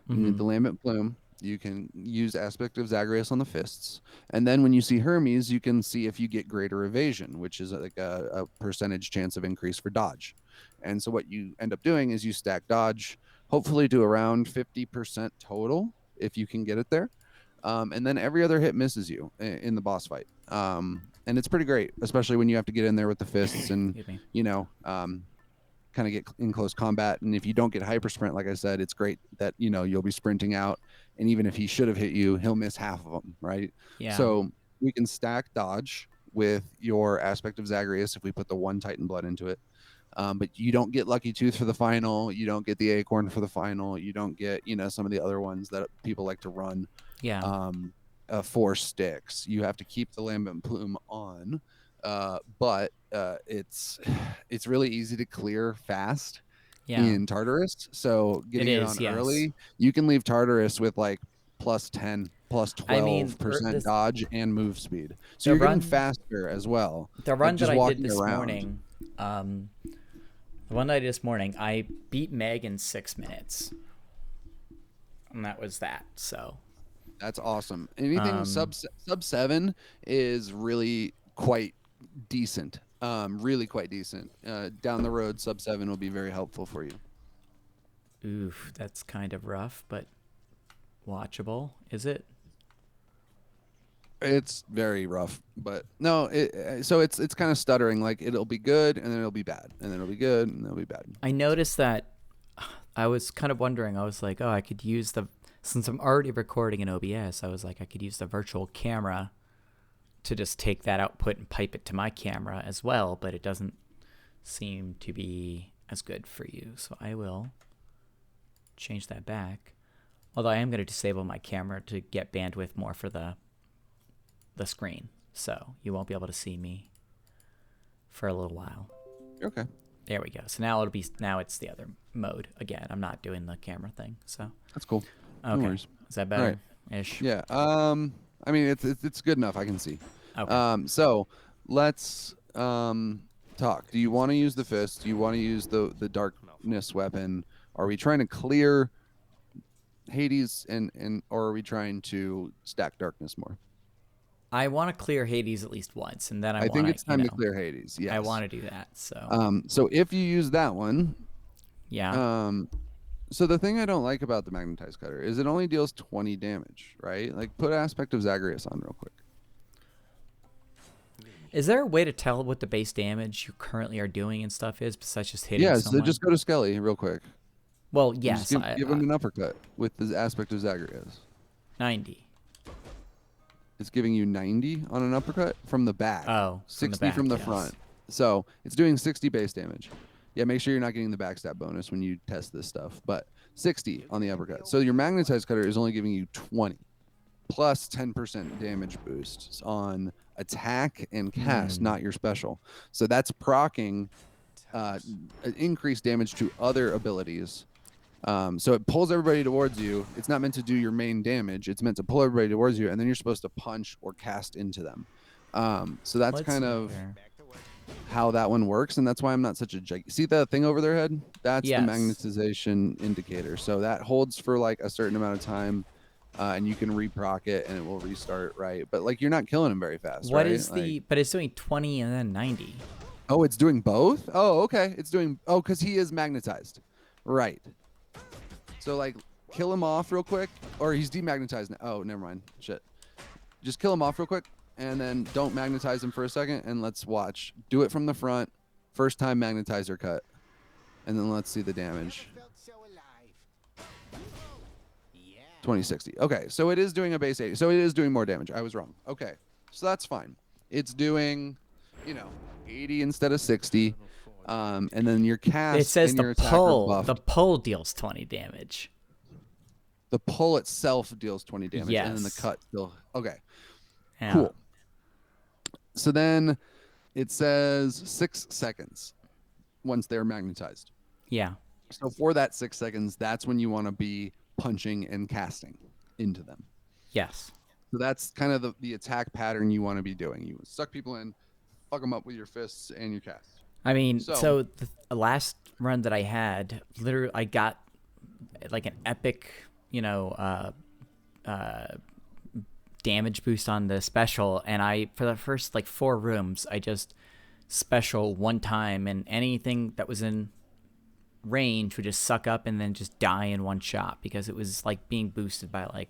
[SPEAKER 2] You need
[SPEAKER 1] Mm-hmm.
[SPEAKER 2] the lambent plume. You can use aspect of Zagreus on the fists, and then when you see Hermes, you can see if you get greater evasion, which is like a percentage chance of increase for dodge. And so what you end up doing is you stack dodge, hopefully to around 50% total if you can get it there, and then every other hit misses you in the boss fight. And it's pretty great, especially when you have to get in there with the fists and
[SPEAKER 1] Excuse me.
[SPEAKER 2] you know kind of get in close combat. And if you don't get hyper sprint, like I said, it's great that you'll be sprinting out, and even if he should have hit you, he'll miss half of them, right?
[SPEAKER 1] Yeah.
[SPEAKER 2] So we can stack dodge with your aspect of Zagreus if we put the one Titan blood into it. But you don't get Lucky Tooth for the final. You don't get the Acorn for the final. You don't get some of the other ones that people like to run.
[SPEAKER 1] Yeah.
[SPEAKER 2] Um, 4 sticks. You have to keep the lambent plume on, but it's really easy to clear fast
[SPEAKER 1] Yeah.
[SPEAKER 2] in Tartarus. So
[SPEAKER 1] It
[SPEAKER 2] getting it
[SPEAKER 1] is.
[SPEAKER 2] on
[SPEAKER 1] Yes.
[SPEAKER 2] early, you can leave Tartarus with like +10, plus
[SPEAKER 1] I mean,
[SPEAKER 2] 12%
[SPEAKER 1] this
[SPEAKER 2] dodge and move speed. So
[SPEAKER 1] the
[SPEAKER 2] you're getting
[SPEAKER 1] run
[SPEAKER 2] faster as well,
[SPEAKER 1] the
[SPEAKER 2] like
[SPEAKER 1] run that
[SPEAKER 2] just
[SPEAKER 1] I did
[SPEAKER 2] walking
[SPEAKER 1] this
[SPEAKER 2] around.
[SPEAKER 1] morning. Um, the one that I did this morning, I beat Meg in 6 minutes, and that was that. So.
[SPEAKER 2] That's awesome. Anything
[SPEAKER 1] Um.
[SPEAKER 2] sub 7 is really quite decent. Really quite decent. Down the road, sub 7 will be very helpful for you.
[SPEAKER 1] Oof. That's kind of rough, but watchable. Is it?
[SPEAKER 2] It's very rough, but no. So it's kind of stuttering. Like it'll be good, and then it'll be bad, and then it'll be good, and then it'll be bad.
[SPEAKER 1] I noticed that. I was kind of wondering. I was like, oh, I could use the since I'm already recording in OBS. I was like, I could use the virtual camera to just take that output and pipe it to my camera as well, but it doesn't seem to be as good for you. So I will change that back. Although I am going to disable my camera to get bandwidth more for the screen, so you won't be able to see me for a little while.
[SPEAKER 2] Okay.
[SPEAKER 1] There we go. So now it's the other mode again. I'm not doing the camera thing. So
[SPEAKER 2] That's cool.
[SPEAKER 1] okay,
[SPEAKER 2] No worries.
[SPEAKER 1] is that
[SPEAKER 2] All right.
[SPEAKER 1] better? Ish.
[SPEAKER 2] Yeah. I mean, it's good enough. I can see.
[SPEAKER 1] Okay.
[SPEAKER 2] So let's talk. Do you want to use the fist? Do you want to use the darkness weapon? Are we trying to clear Hades and or are we trying to stack darkness more?
[SPEAKER 1] I want to clear Hades at least once, and then I
[SPEAKER 2] I think
[SPEAKER 1] want
[SPEAKER 2] it's
[SPEAKER 1] to,
[SPEAKER 2] time to clear Hades.
[SPEAKER 1] I
[SPEAKER 2] Yes.
[SPEAKER 1] want to do that. So
[SPEAKER 2] So if you use that one,
[SPEAKER 1] yeah.
[SPEAKER 2] so the thing I don't like about the magnetized cutter is it only deals 20 damage, right? Like put aspect of Zagreus on real quick.
[SPEAKER 1] Is there a way to tell what the base damage you currently are doing and stuff is, besides just hitting
[SPEAKER 2] Yeah, so
[SPEAKER 1] someone?
[SPEAKER 2] just go to Skelly real quick.
[SPEAKER 1] Well,
[SPEAKER 2] And
[SPEAKER 1] yes,
[SPEAKER 2] just give him an uppercut with the aspect of Zagreus.
[SPEAKER 1] 90.
[SPEAKER 2] It's giving you 90 on an uppercut from the back.
[SPEAKER 1] Oh,
[SPEAKER 2] 60 from the
[SPEAKER 1] yes.
[SPEAKER 2] front. So it's doing 60 base damage. Yeah, make sure you're not getting the backstab bonus when you test this stuff. But 60 on the uppercut. So your magnetized cutter is only giving you 20 plus 10% damage boosts on attack and cast, not your special. So that's proccing uh, increase damage to other abilities. So it pulls everybody towards you. It's not meant to do your main damage. It's meant to pull everybody towards you, and then you're supposed to punch or cast into them. So that's
[SPEAKER 1] Let's
[SPEAKER 2] kind
[SPEAKER 1] see
[SPEAKER 2] of
[SPEAKER 1] here.
[SPEAKER 2] how that one works, and that's why I'm not such a see the thing over their head? That's the
[SPEAKER 1] Yes.
[SPEAKER 2] magnetization indicator. So that holds for like a certain amount of time, and you can reproc it and it will restart, right? But like you're not killing them very fast.
[SPEAKER 1] What
[SPEAKER 2] right?
[SPEAKER 1] is the? But it's doing 20 and then 90.
[SPEAKER 2] Oh, it's doing both? Oh, okay. It's doing because he is magnetized. Right. So like kill him off real quick. Or he's demagnetized now. Oh, never mind. Shit. Just kill him off real quick and then don't magnetize him for a second and let's watch. Do it from the front. First time magnetizer cut. And then let's see the damage. 2060. Okay, so it is doing a base 80. So it is doing more damage. I was wrong. Okay. So that's fine. It's doing, 80 instead of 60. And then your cast
[SPEAKER 1] It says
[SPEAKER 2] and your
[SPEAKER 1] the
[SPEAKER 2] attack are
[SPEAKER 1] pull.
[SPEAKER 2] buffed.
[SPEAKER 1] The pull deals 20 damage.
[SPEAKER 2] The pull itself deals 20 damage, and then the
[SPEAKER 1] Yes.
[SPEAKER 2] cut still. Okay,
[SPEAKER 1] Yeah.
[SPEAKER 2] cool. So then it says 6 seconds once they're magnetized.
[SPEAKER 1] Yeah.
[SPEAKER 2] So for that 6 seconds, that's when you want to be punching and casting into them.
[SPEAKER 1] Yes.
[SPEAKER 2] So that's kind of the attack pattern you want to be doing. You suck people in, fuck them up with your fists and your cast.
[SPEAKER 1] I mean,
[SPEAKER 2] So-
[SPEAKER 1] so the last run that I had, literally, I got like an epic, damage boost on the special, and I for the first like 4 rooms, I just special one time, and anything that was in range would just suck up and then just die in one shot because it was like being boosted by like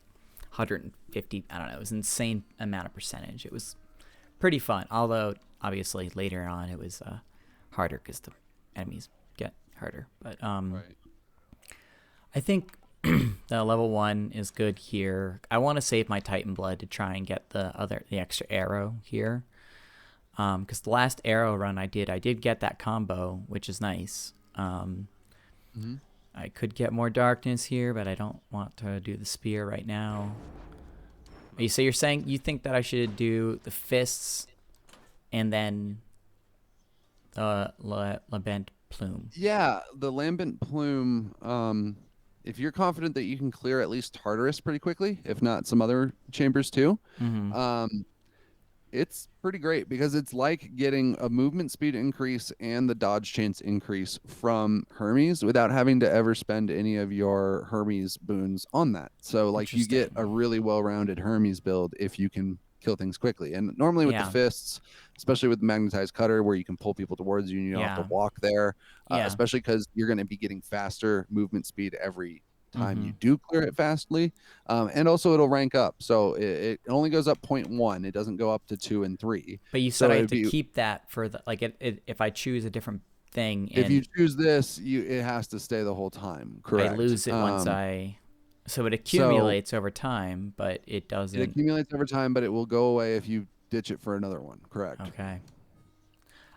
[SPEAKER 1] 150. I don't know. It was an insane amount of percentage. It was pretty fun, although obviously later on it was harder because the enemies get harder. But
[SPEAKER 2] Right.
[SPEAKER 1] I think the level 1 is good here. I want to save my Titan Blood to try and get the extra arrow here. Because the last arrow run I did get that combo, which is nice. I could get more darkness here, but I don't want to do the spear right now. So you're saying you think that I should do the fists and then Lambent Plume?
[SPEAKER 2] Yeah, the Lambent Plume. If you're confident that you can clear at least Tartarus pretty quickly, if not some other chambers too, it's pretty great because it's like getting a movement speed increase and the dodge chance increase from Hermes without having to ever spend any of your Hermes boons on that. So like you get a really well-rounded Hermes build if you can kill things quickly. And normally with the fists, especially with the magnetized cutter where you can pull people towards you and you don't have to walk there, especially because you're going to be getting faster movement speed every time you do clear it fastly, and also it'll rank up, so it only goes up 0.1. It doesn't go up to 2 and 3.
[SPEAKER 1] But you said I have to keep that for the if I choose a different thing.
[SPEAKER 2] If you choose this, it has to stay the whole time. Correct.
[SPEAKER 1] I lose it once so it accumulates over time, but it doesn't.
[SPEAKER 2] It accumulates over time, but it will go away if you ditch it for another one. Correct.
[SPEAKER 1] Okay.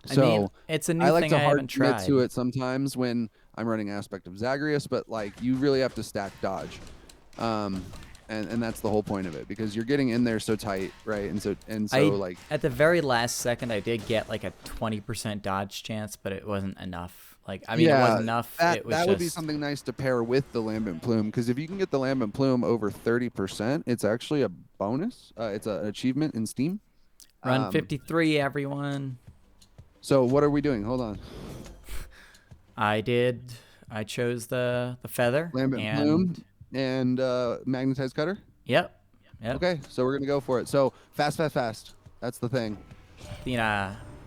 [SPEAKER 2] So
[SPEAKER 1] I mean, it's a new
[SPEAKER 2] I like
[SPEAKER 1] thing
[SPEAKER 2] to
[SPEAKER 1] I
[SPEAKER 2] hard
[SPEAKER 1] haven't
[SPEAKER 2] commit
[SPEAKER 1] tried.
[SPEAKER 2] to it sometimes when I'm running Aspect of Zagreus, but like you really have to stack dodge, and that's the whole point of it because you're getting in there so tight, right? And so like
[SPEAKER 1] at the very last second, I did get like a 20% dodge chance, but it wasn't enough. Like it wasn't enough.
[SPEAKER 2] That would be something nice to pair with the Lambent Plume because if you can get the Lambent Plume over 30%, it's actually a bonus. It's an achievement in Steam.
[SPEAKER 1] Run 53, everyone.
[SPEAKER 2] So what are we doing? Hold on.
[SPEAKER 1] I chose the feather.
[SPEAKER 2] Lambent Plume and magnetized cutter.
[SPEAKER 1] Yep.
[SPEAKER 2] Okay, so we're gonna go for it. So fast. That's the thing.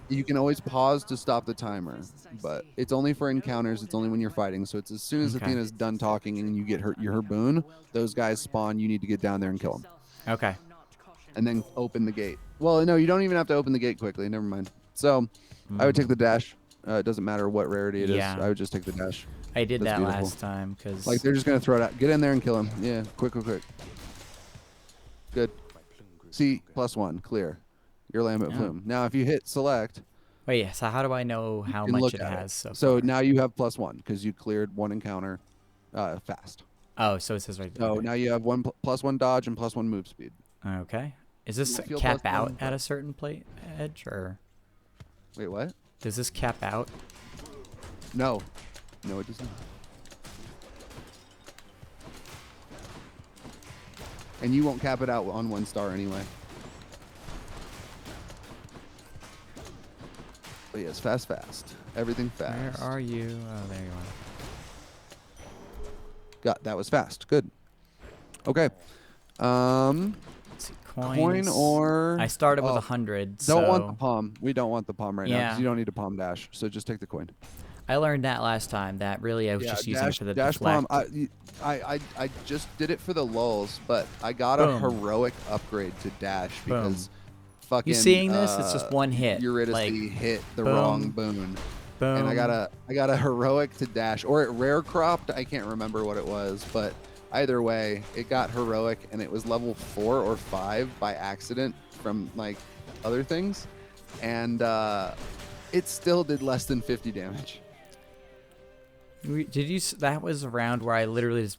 [SPEAKER 2] You can always pause to stop the timer, but it's only for encounters. It's only when you're fighting. So it's as soon as Athena's done talking and you get her boon, those guys spawn. You need to get down there and kill them.
[SPEAKER 1] Okay.
[SPEAKER 2] And then open the gate. Well, no, you don't even have to open the gate quickly. Never mind. So I would take the dash. It doesn't matter what rarity it is. I would just take the dash.
[SPEAKER 1] I did
[SPEAKER 2] That's
[SPEAKER 1] that
[SPEAKER 2] beautiful.
[SPEAKER 1] last time because
[SPEAKER 2] like they're just gonna throw it out. Get in there and kill him. Yeah, quick. Good. See, +1, clear. Your Lambent Plume. Now, if you hit select,
[SPEAKER 1] wait. So how do I know how much it has?
[SPEAKER 2] So now you have +1 because you cleared one encounter fast.
[SPEAKER 1] Oh, so it says right there.
[SPEAKER 2] So now you have +1 dodge and +1 move speed.
[SPEAKER 1] Okay. Is this
[SPEAKER 2] feel
[SPEAKER 1] cap
[SPEAKER 2] +1,
[SPEAKER 1] out at a certain edge or?
[SPEAKER 2] Wait, what?
[SPEAKER 1] Does this cap out?
[SPEAKER 2] No. No, it does not. And you won't cap it out on 1 star anyway. But yes, fast. Everything fast.
[SPEAKER 1] Where are you? Oh, there you are.
[SPEAKER 2] Got that was fast. Good. Okay.
[SPEAKER 1] Let's see,
[SPEAKER 2] Coin
[SPEAKER 1] coins.
[SPEAKER 2] or
[SPEAKER 1] I started with
[SPEAKER 2] oh,
[SPEAKER 1] 100.
[SPEAKER 2] Don't want the
[SPEAKER 1] So
[SPEAKER 2] palm. We don't want the palm right now
[SPEAKER 1] Yeah.
[SPEAKER 2] because you don't need a palm dash. So just take the coin.
[SPEAKER 1] I learned that last time. That really I was just using it for the
[SPEAKER 2] dash
[SPEAKER 1] deflect.
[SPEAKER 2] palm. I just did it for the lulls, but I got a
[SPEAKER 1] Boom.
[SPEAKER 2] heroic upgrade to dash because fucking.
[SPEAKER 1] You seeing this? It's just one hit.
[SPEAKER 2] Eurydice
[SPEAKER 1] Like,
[SPEAKER 2] hit the
[SPEAKER 1] boom,
[SPEAKER 2] wrong boon.
[SPEAKER 1] boom.
[SPEAKER 2] And I got a heroic to dash, or it rare cropped. I can't remember what it was, but either way, it got heroic, and it was level 4 or 5 by accident from like other things, and it still did less than 50 damage.
[SPEAKER 1] Did you? That was a round where I literally just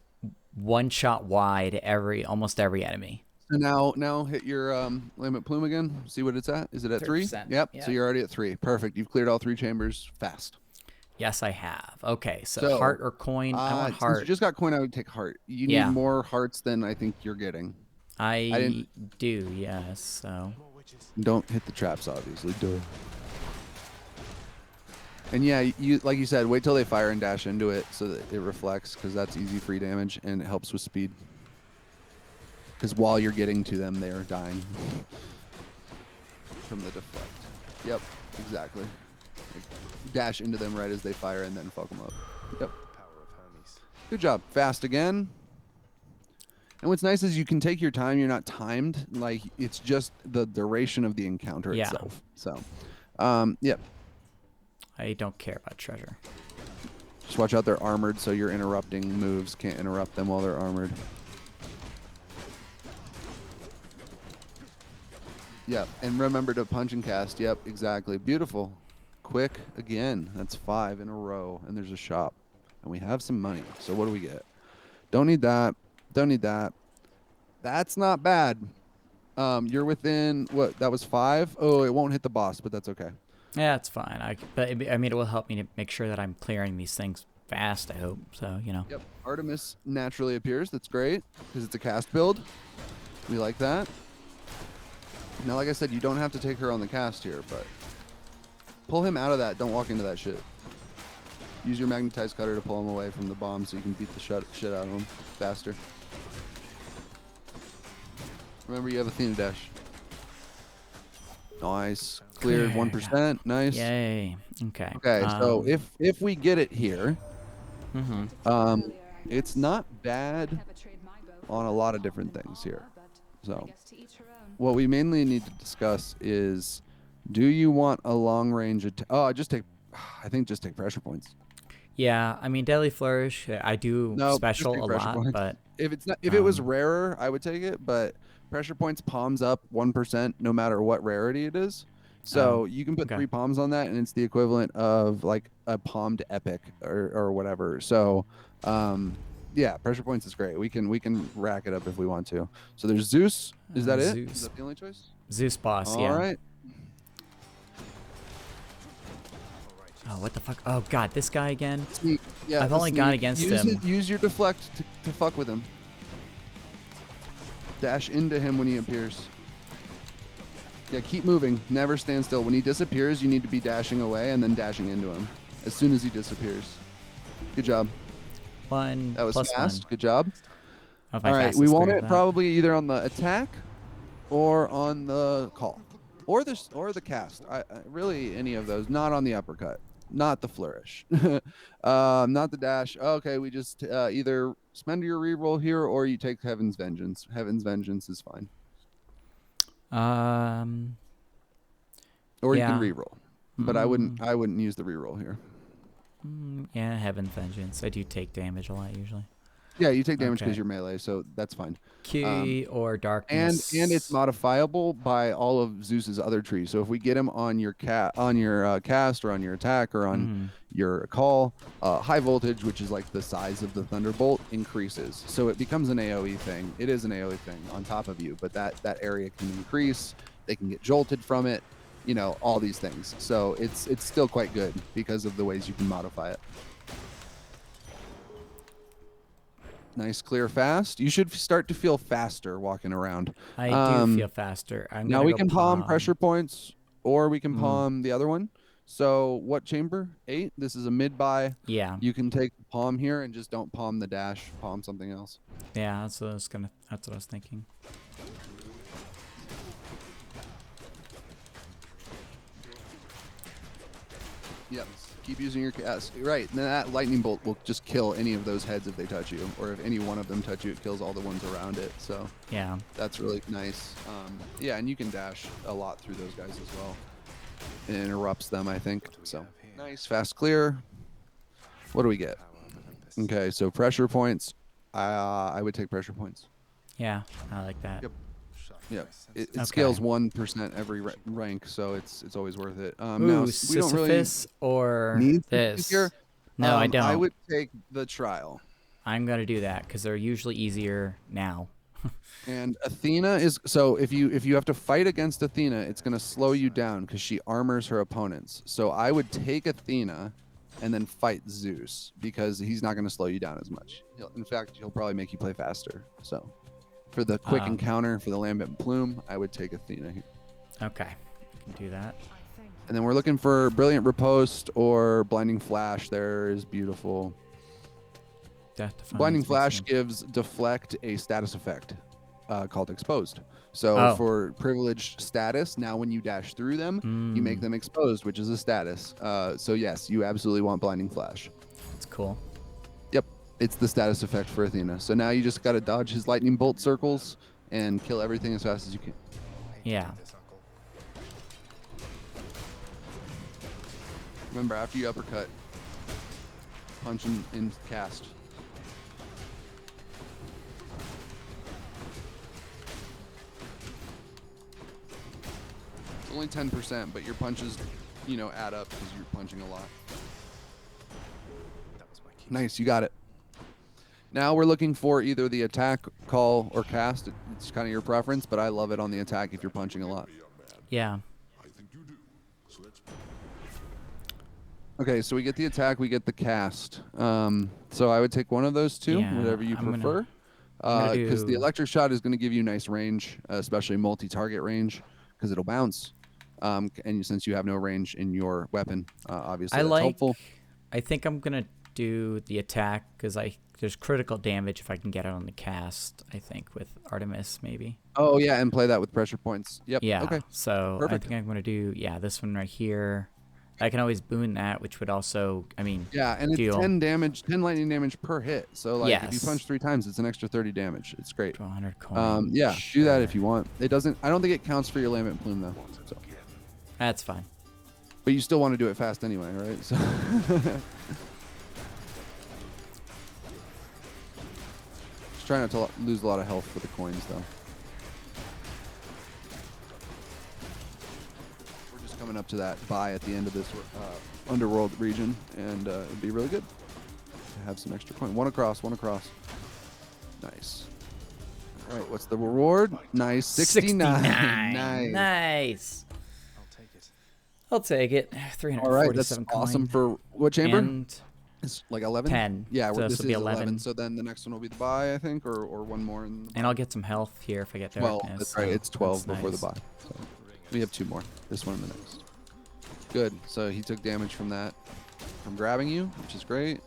[SPEAKER 1] one shot wide almost every enemy.
[SPEAKER 2] So now hit your limit plume again. See what it's at. Is it at 3?
[SPEAKER 1] 30%.
[SPEAKER 2] Yep.
[SPEAKER 1] Yeah.
[SPEAKER 2] So you're already at 3. Perfect. You've cleared all 3 chambers fast.
[SPEAKER 1] Yes, I have. Okay, so heart or coin? I want
[SPEAKER 2] Since
[SPEAKER 1] heart.
[SPEAKER 2] you just got coin, I would take heart. You need more hearts than I think you're getting.
[SPEAKER 1] I do, yes. So
[SPEAKER 2] don't hit the traps, obviously. Duh. And yeah, you like you said, wait till they fire and dash into it so that it reflects, because that's easy free damage and it helps with speed. Because while you're getting to them, they are dying from the deflect. Yep, exactly. Like, dash into them right as they fire and then fuck them up. Yep. Good job. Fast again. And what's nice is you can take your time. You're not timed. Like, it's just the duration of the encounter itself. So, yep.
[SPEAKER 1] I don't care about treasure.
[SPEAKER 2] Just watch out, they're armored, so your interrupting moves can't interrupt them while they're armored. Yep, and remember to punch and cast. Yep, exactly. Beautiful. Quick again. That's 5 in a row, and there's a shop. And we have some money. So what do we get? Don't need that. Don't need that. That's not bad. You're within, what, that was 5? Oh, it won't hit the boss, but that's okay.
[SPEAKER 1] Yeah, it's fine. But I mean, it will help me to make sure that I'm clearing these things fast, I hope. So, you know.
[SPEAKER 2] Yep. Artemis naturally appears. That's great, because it's a cast build. We like that. Now, like I said, you don't have to take her on the cast here, but pull him out of that. Don't walk into that shit. Use your magnetized cutter to pull him away from the bomb so you can beat the shit out of him faster. Remember, you have Athena dash. Nice. Cleared 1%. Nice.
[SPEAKER 1] Yay. Okay.
[SPEAKER 2] Okay, so if we get it here,
[SPEAKER 1] Mm-hmm.
[SPEAKER 2] It's not bad on a lot of different things here. So what we mainly need to discuss is, do you want a long range attack? Oh, I think just take pressure points.
[SPEAKER 1] Yeah, I mean, Deadly Flourish, I do special a lot,
[SPEAKER 2] points.
[SPEAKER 1] but
[SPEAKER 2] if it was rarer, I would take it, but pressure points palms up 1% no matter what rarity it is. So you can put 3 palms on that, and it's the equivalent of like a palmed epic or whatever. So yeah, pressure points is great. We can rack it up if we want to. So there's Zeus. Is that it? Is that the only choice?
[SPEAKER 1] Zeus boss,
[SPEAKER 2] All right.
[SPEAKER 1] Oh, what the fuck? Oh, God, this guy again?
[SPEAKER 2] Sneak. Yeah,
[SPEAKER 1] I've only gone against him.
[SPEAKER 2] Use your deflect to fuck with him. Dash into him when he appears. Yeah, keep moving. Never stand still. When he disappears, you need to be dashing away and then dashing into him as soon as he disappears. Good job. That was fast.
[SPEAKER 1] 1.
[SPEAKER 2] Good job.
[SPEAKER 1] All
[SPEAKER 2] right, we want it probably either on the attack or on the call or the cast. Really any of those. Not on the uppercut. Not the flourish. Not the dash. Okay, we just either spend your reroll here or you take Heaven's Vengeance. Heaven's Vengeance is fine. Or you can reroll, but I wouldn't use the reroll here.
[SPEAKER 1] Yeah, Heaven's Vengeance. I do take damage a lot usually.
[SPEAKER 2] Yeah, you take damage because you're melee, so that's fine.
[SPEAKER 1] Key or darkness,
[SPEAKER 2] and it's modifiable by all of Zeus's other trees. So if we get him on your cast or on your attack or on your call, high voltage, which is like the size of the thunderbolt, increases. So it becomes an AOE thing. It is an AOE thing on top of you, but that area can increase. They can get jolted from it. you know, all these things. So it's still quite good because of the ways you can modify it. Nice, clear, fast. You should start to feel faster walking around.
[SPEAKER 1] I do feel faster. I'm
[SPEAKER 2] Now
[SPEAKER 1] gonna
[SPEAKER 2] we
[SPEAKER 1] go
[SPEAKER 2] can palm
[SPEAKER 1] palm.
[SPEAKER 2] pressure points, or we can
[SPEAKER 1] Mm,
[SPEAKER 2] palm the other one. So what chamber? 8. This is a mid buy.
[SPEAKER 1] yeah,
[SPEAKER 2] You can take the palm here and just don't palm the dash. Palm something else.
[SPEAKER 1] yeah. That's what I was gonna. That's what I was thinking.
[SPEAKER 2] Yep. Keep using your cast. Right. And then that lightning bolt will just kill any of those heads if they touch you, or if any one of them touch you, it kills all the ones around it. So
[SPEAKER 1] Yeah.
[SPEAKER 2] that's really nice. Yeah, and you can dash a lot through those guys as well. It interrupts them, I think. So nice, fast, clear. What do we get? Okay, so pressure points. I would take pressure points.
[SPEAKER 1] Yeah. I like that.
[SPEAKER 2] Yep. Yep. It
[SPEAKER 1] Okay.
[SPEAKER 2] scales 1% every rank, so it's always worth it.
[SPEAKER 1] Ooh,
[SPEAKER 2] Now we don't really
[SPEAKER 1] Sisyphus or
[SPEAKER 2] need
[SPEAKER 1] this?
[SPEAKER 2] here.
[SPEAKER 1] No, I don't.
[SPEAKER 2] I would take the trial.
[SPEAKER 1] I'm gonna do that because they're usually easier now.
[SPEAKER 2] And Athena is so if you have to fight against Athena, it's gonna slow you down because she armors her opponents. So I would take Athena and then fight Zeus because he's not gonna slow you down as much. In fact, he'll probably make you play faster. So for the quick encounter for the Lambent Plume, I would take Athena here.
[SPEAKER 1] Okay, I can do that.
[SPEAKER 2] And then we're looking for Brilliant Riposte or Blinding Flash. There is beautiful.
[SPEAKER 1] Death Defiance
[SPEAKER 2] Blinding
[SPEAKER 1] makes
[SPEAKER 2] Flash
[SPEAKER 1] me-
[SPEAKER 2] gives Deflect a status effect called Exposed. So for privileged status, now when you dash through them, you make them exposed, which is a status. So yes, you absolutely want Blinding Flash.
[SPEAKER 1] It's cool.
[SPEAKER 2] Yep, it's the status effect for Athena. So now you just got to dodge his lightning bolt circles and kill everything as fast as you can.
[SPEAKER 1] Yeah.
[SPEAKER 2] Remember, after you uppercut, punch and cast. It's only 10%, but your punches, you know, add up because you're punching a lot. Nice, you got it. Now we're looking for either the attack, call, or cast. It's kind of your preference, but I love it on the attack if you're punching a lot.
[SPEAKER 1] Yeah.
[SPEAKER 2] Okay, so we get the attack, we get the cast. So I would take one of those two,
[SPEAKER 1] Yeah,
[SPEAKER 2] whatever you
[SPEAKER 1] I'm gonna-
[SPEAKER 2] prefer.
[SPEAKER 1] gonna
[SPEAKER 2] Because the
[SPEAKER 1] do-
[SPEAKER 2] electric shot is going to give you nice range, especially multi-target range, because it'll bounce. And since you have no range in your weapon, obviously
[SPEAKER 1] I
[SPEAKER 2] that's
[SPEAKER 1] like.
[SPEAKER 2] helpful.
[SPEAKER 1] I think I'm gonna do the attack because there's critical damage if I can get it on the cast. I think with Artemis maybe.
[SPEAKER 2] Oh yeah, and play that with pressure points. Yep.
[SPEAKER 1] Yeah.
[SPEAKER 2] Okay.
[SPEAKER 1] So
[SPEAKER 2] Perfect.
[SPEAKER 1] I think I'm gonna do this one right here. I can always boon that, which would also, I mean,
[SPEAKER 2] Yeah, and it's
[SPEAKER 1] deal
[SPEAKER 2] 10 damage, 10 lightning damage per hit. So like if you
[SPEAKER 1] Yes.
[SPEAKER 2] punch 3 times, it's an extra 30 damage. It's great.
[SPEAKER 1] 100 coins.
[SPEAKER 2] Yeah, do that if you want. It doesn't. I don't think it counts for your Lambent Plume though. So.
[SPEAKER 1] That's fine.
[SPEAKER 2] But you still want to do it fast anyway, right? So just try not to lose a lot of health with the coins though. We're just coming up to that buy at the end of this underworld region, and it'd be really good to have some extra coin. One across, one across. Nice. All right, what's the reward? Nice, 69. Nice.
[SPEAKER 1] Nice. I'll take it. 347
[SPEAKER 2] All right, that's awesome for what chamber?
[SPEAKER 1] And
[SPEAKER 2] It's like 11?
[SPEAKER 1] 10.
[SPEAKER 2] Yeah,
[SPEAKER 1] So
[SPEAKER 2] this
[SPEAKER 1] this
[SPEAKER 2] is
[SPEAKER 1] will be
[SPEAKER 2] 11.
[SPEAKER 1] 11.
[SPEAKER 2] So then the next one will be the buy, I think, or one more.
[SPEAKER 1] And I'll get some health here if I get darkness.
[SPEAKER 2] 12. That's right.
[SPEAKER 1] so
[SPEAKER 2] It's 12
[SPEAKER 1] that's
[SPEAKER 2] before
[SPEAKER 1] nice.
[SPEAKER 2] the buy. So we have 2 more. This one and the next. Good. So he took damage from that, from grabbing you, which is great.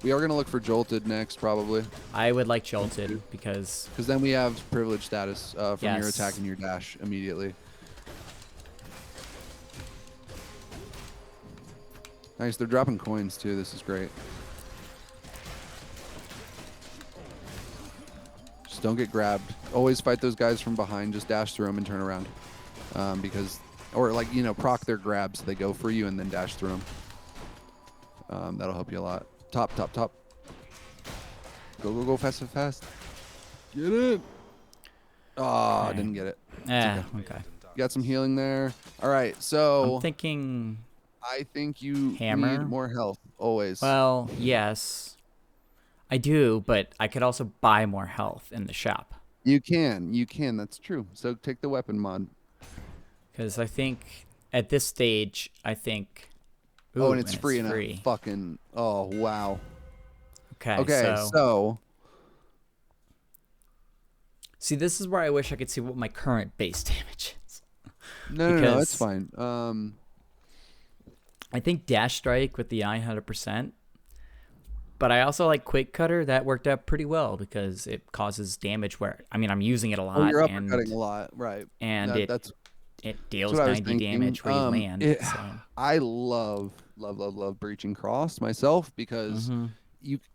[SPEAKER 2] We are going to look for Jolted next, probably,
[SPEAKER 1] I would like Jolted because
[SPEAKER 2] because then we have privilege status from your
[SPEAKER 1] Yes.
[SPEAKER 2] attack and your dash immediately. Nice. They're dropping coins, too. This is great. Just don't get grabbed. Always fight those guys from behind. Just dash through them and turn around. Or like, you know, proc their grabs. So they go for you and then dash through them. That'll help you a lot. Top, top, top. Go, go, go, fast, fast, fast. Get it. Oh, I
[SPEAKER 1] Okay.
[SPEAKER 2] didn't get it.
[SPEAKER 1] okay.
[SPEAKER 2] You got some healing there. All right, so
[SPEAKER 1] I'm thinking.
[SPEAKER 2] I think you
[SPEAKER 1] Hammer?
[SPEAKER 2] need more health, always.
[SPEAKER 1] Well, yes, I do, but I could also buy more health in the shop
[SPEAKER 2] you can, that's true. So take the weapon mod.
[SPEAKER 1] because I think at this stage, I think. Ooh,
[SPEAKER 2] Oh, and it's free and
[SPEAKER 1] free.
[SPEAKER 2] fucking. Oh wow.
[SPEAKER 1] Okay.
[SPEAKER 2] Okay, so
[SPEAKER 1] See, this is where I wish I could see what my current base damage is.
[SPEAKER 2] no, it's
[SPEAKER 1] Because
[SPEAKER 2] fine.
[SPEAKER 1] I think Dash Strike with the eye 100%. But I also like Quick Cutter. That worked out pretty well because it causes damage where, I mean, I'm using it a lot.
[SPEAKER 2] You're uppercutting a lot, right?
[SPEAKER 1] And
[SPEAKER 2] That's
[SPEAKER 1] it deals
[SPEAKER 2] what I was
[SPEAKER 1] 90
[SPEAKER 2] thinking.
[SPEAKER 1] damage where you land. So.
[SPEAKER 2] I love breaching cross myself because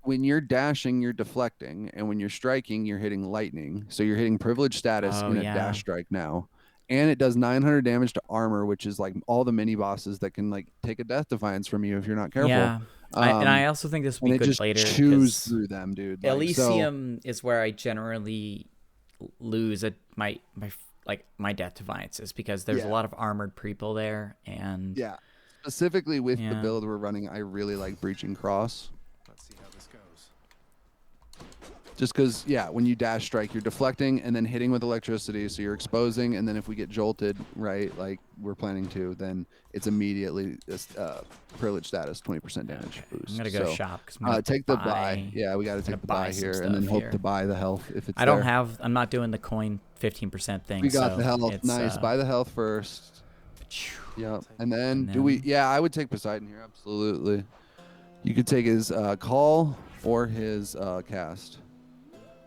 [SPEAKER 2] when you're dashing, you're deflecting, and when you're striking, you're hitting lightning. So you're hitting privilege status in a dash strike now. And it does 900 damage to armor, which is like all the mini bosses that can like take a death defiance from you if you're not careful.
[SPEAKER 1] Yeah. And I also think this would be good
[SPEAKER 2] just
[SPEAKER 1] later.
[SPEAKER 2] Choose through them, dude. Like,
[SPEAKER 1] Elysium is where I generally lose my death defiances because there's a lot of armored people there, and
[SPEAKER 2] yeah, specifically with the build we're running, I really like breaching cross.
[SPEAKER 3] Let's see how this goes.
[SPEAKER 2] Just because, when you dash strike, you're deflecting and then hitting with electricity, so you're exposing, and then if we get jolted, right, like we're planning to, then it's immediately privilege status, 20% damage boost.
[SPEAKER 1] I'm gonna go shop.
[SPEAKER 2] Take the buy. Yeah, we got to take the buy here, and then hope to buy the health if it's
[SPEAKER 1] I don't have. I'm not doing the coin 15% thing.
[SPEAKER 2] We got the health. Nice. Buy the health first. Yeah, and then do we? Yeah, I would take Poseidon here. Absolutely. You could take his call or his cast.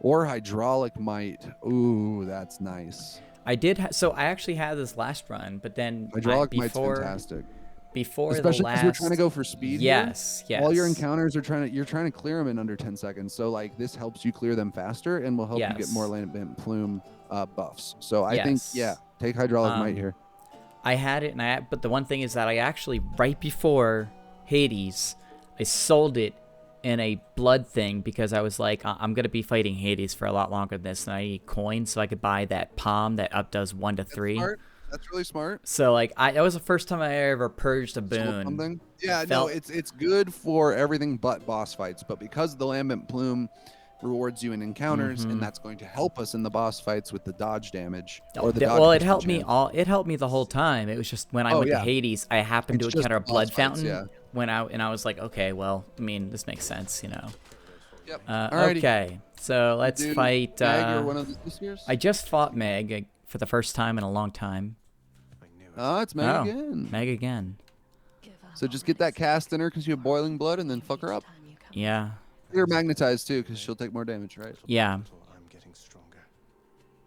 [SPEAKER 2] Or hydraulic might. Ooh, that's nice.
[SPEAKER 1] I did. So I actually had this last run, but then
[SPEAKER 2] hydraulic might's fantastic.
[SPEAKER 1] Before
[SPEAKER 2] especially
[SPEAKER 1] because
[SPEAKER 2] we're trying to go for speed.
[SPEAKER 1] Yes,
[SPEAKER 2] here.
[SPEAKER 1] yes.
[SPEAKER 2] All your encounters are you're trying to clear them in under 10 seconds. So like this helps you clear them faster and will help you get more lambent plume buffs. So I think take hydraulic might here.
[SPEAKER 1] I had it, but the one thing is that I actually right before Hades, I sold it in a blood thing because I was like, I'm gonna be fighting Hades for a lot longer than this, and I need coins so I could buy that palm that updoes 1 to 3.
[SPEAKER 2] That's really smart.
[SPEAKER 1] So like, that was the first time I ever purged a boon.
[SPEAKER 2] Yeah, no, it's good for everything but boss fights, but because the lambent plume rewards you in encounters, and that's going to help us in the boss fights with the dodge damage. Or the
[SPEAKER 1] well, it helped me It helped me the whole time. It was just when I went to Hades, I happened to encounter a blood fountain. I was like, okay, well, I mean, this makes sense, you know.
[SPEAKER 2] Yep.
[SPEAKER 1] Okay, so let's fight.
[SPEAKER 2] Meg or one of the spheres?
[SPEAKER 1] I just fought Meg for the first time in a long time.
[SPEAKER 2] Oh, it's Meg again.
[SPEAKER 1] Meg again.
[SPEAKER 2] So just get that cast in her because you have boiling blood, and then fuck her up.
[SPEAKER 1] Yeah.
[SPEAKER 2] You're magnetized too because she'll take more damage, right?
[SPEAKER 1] Yeah.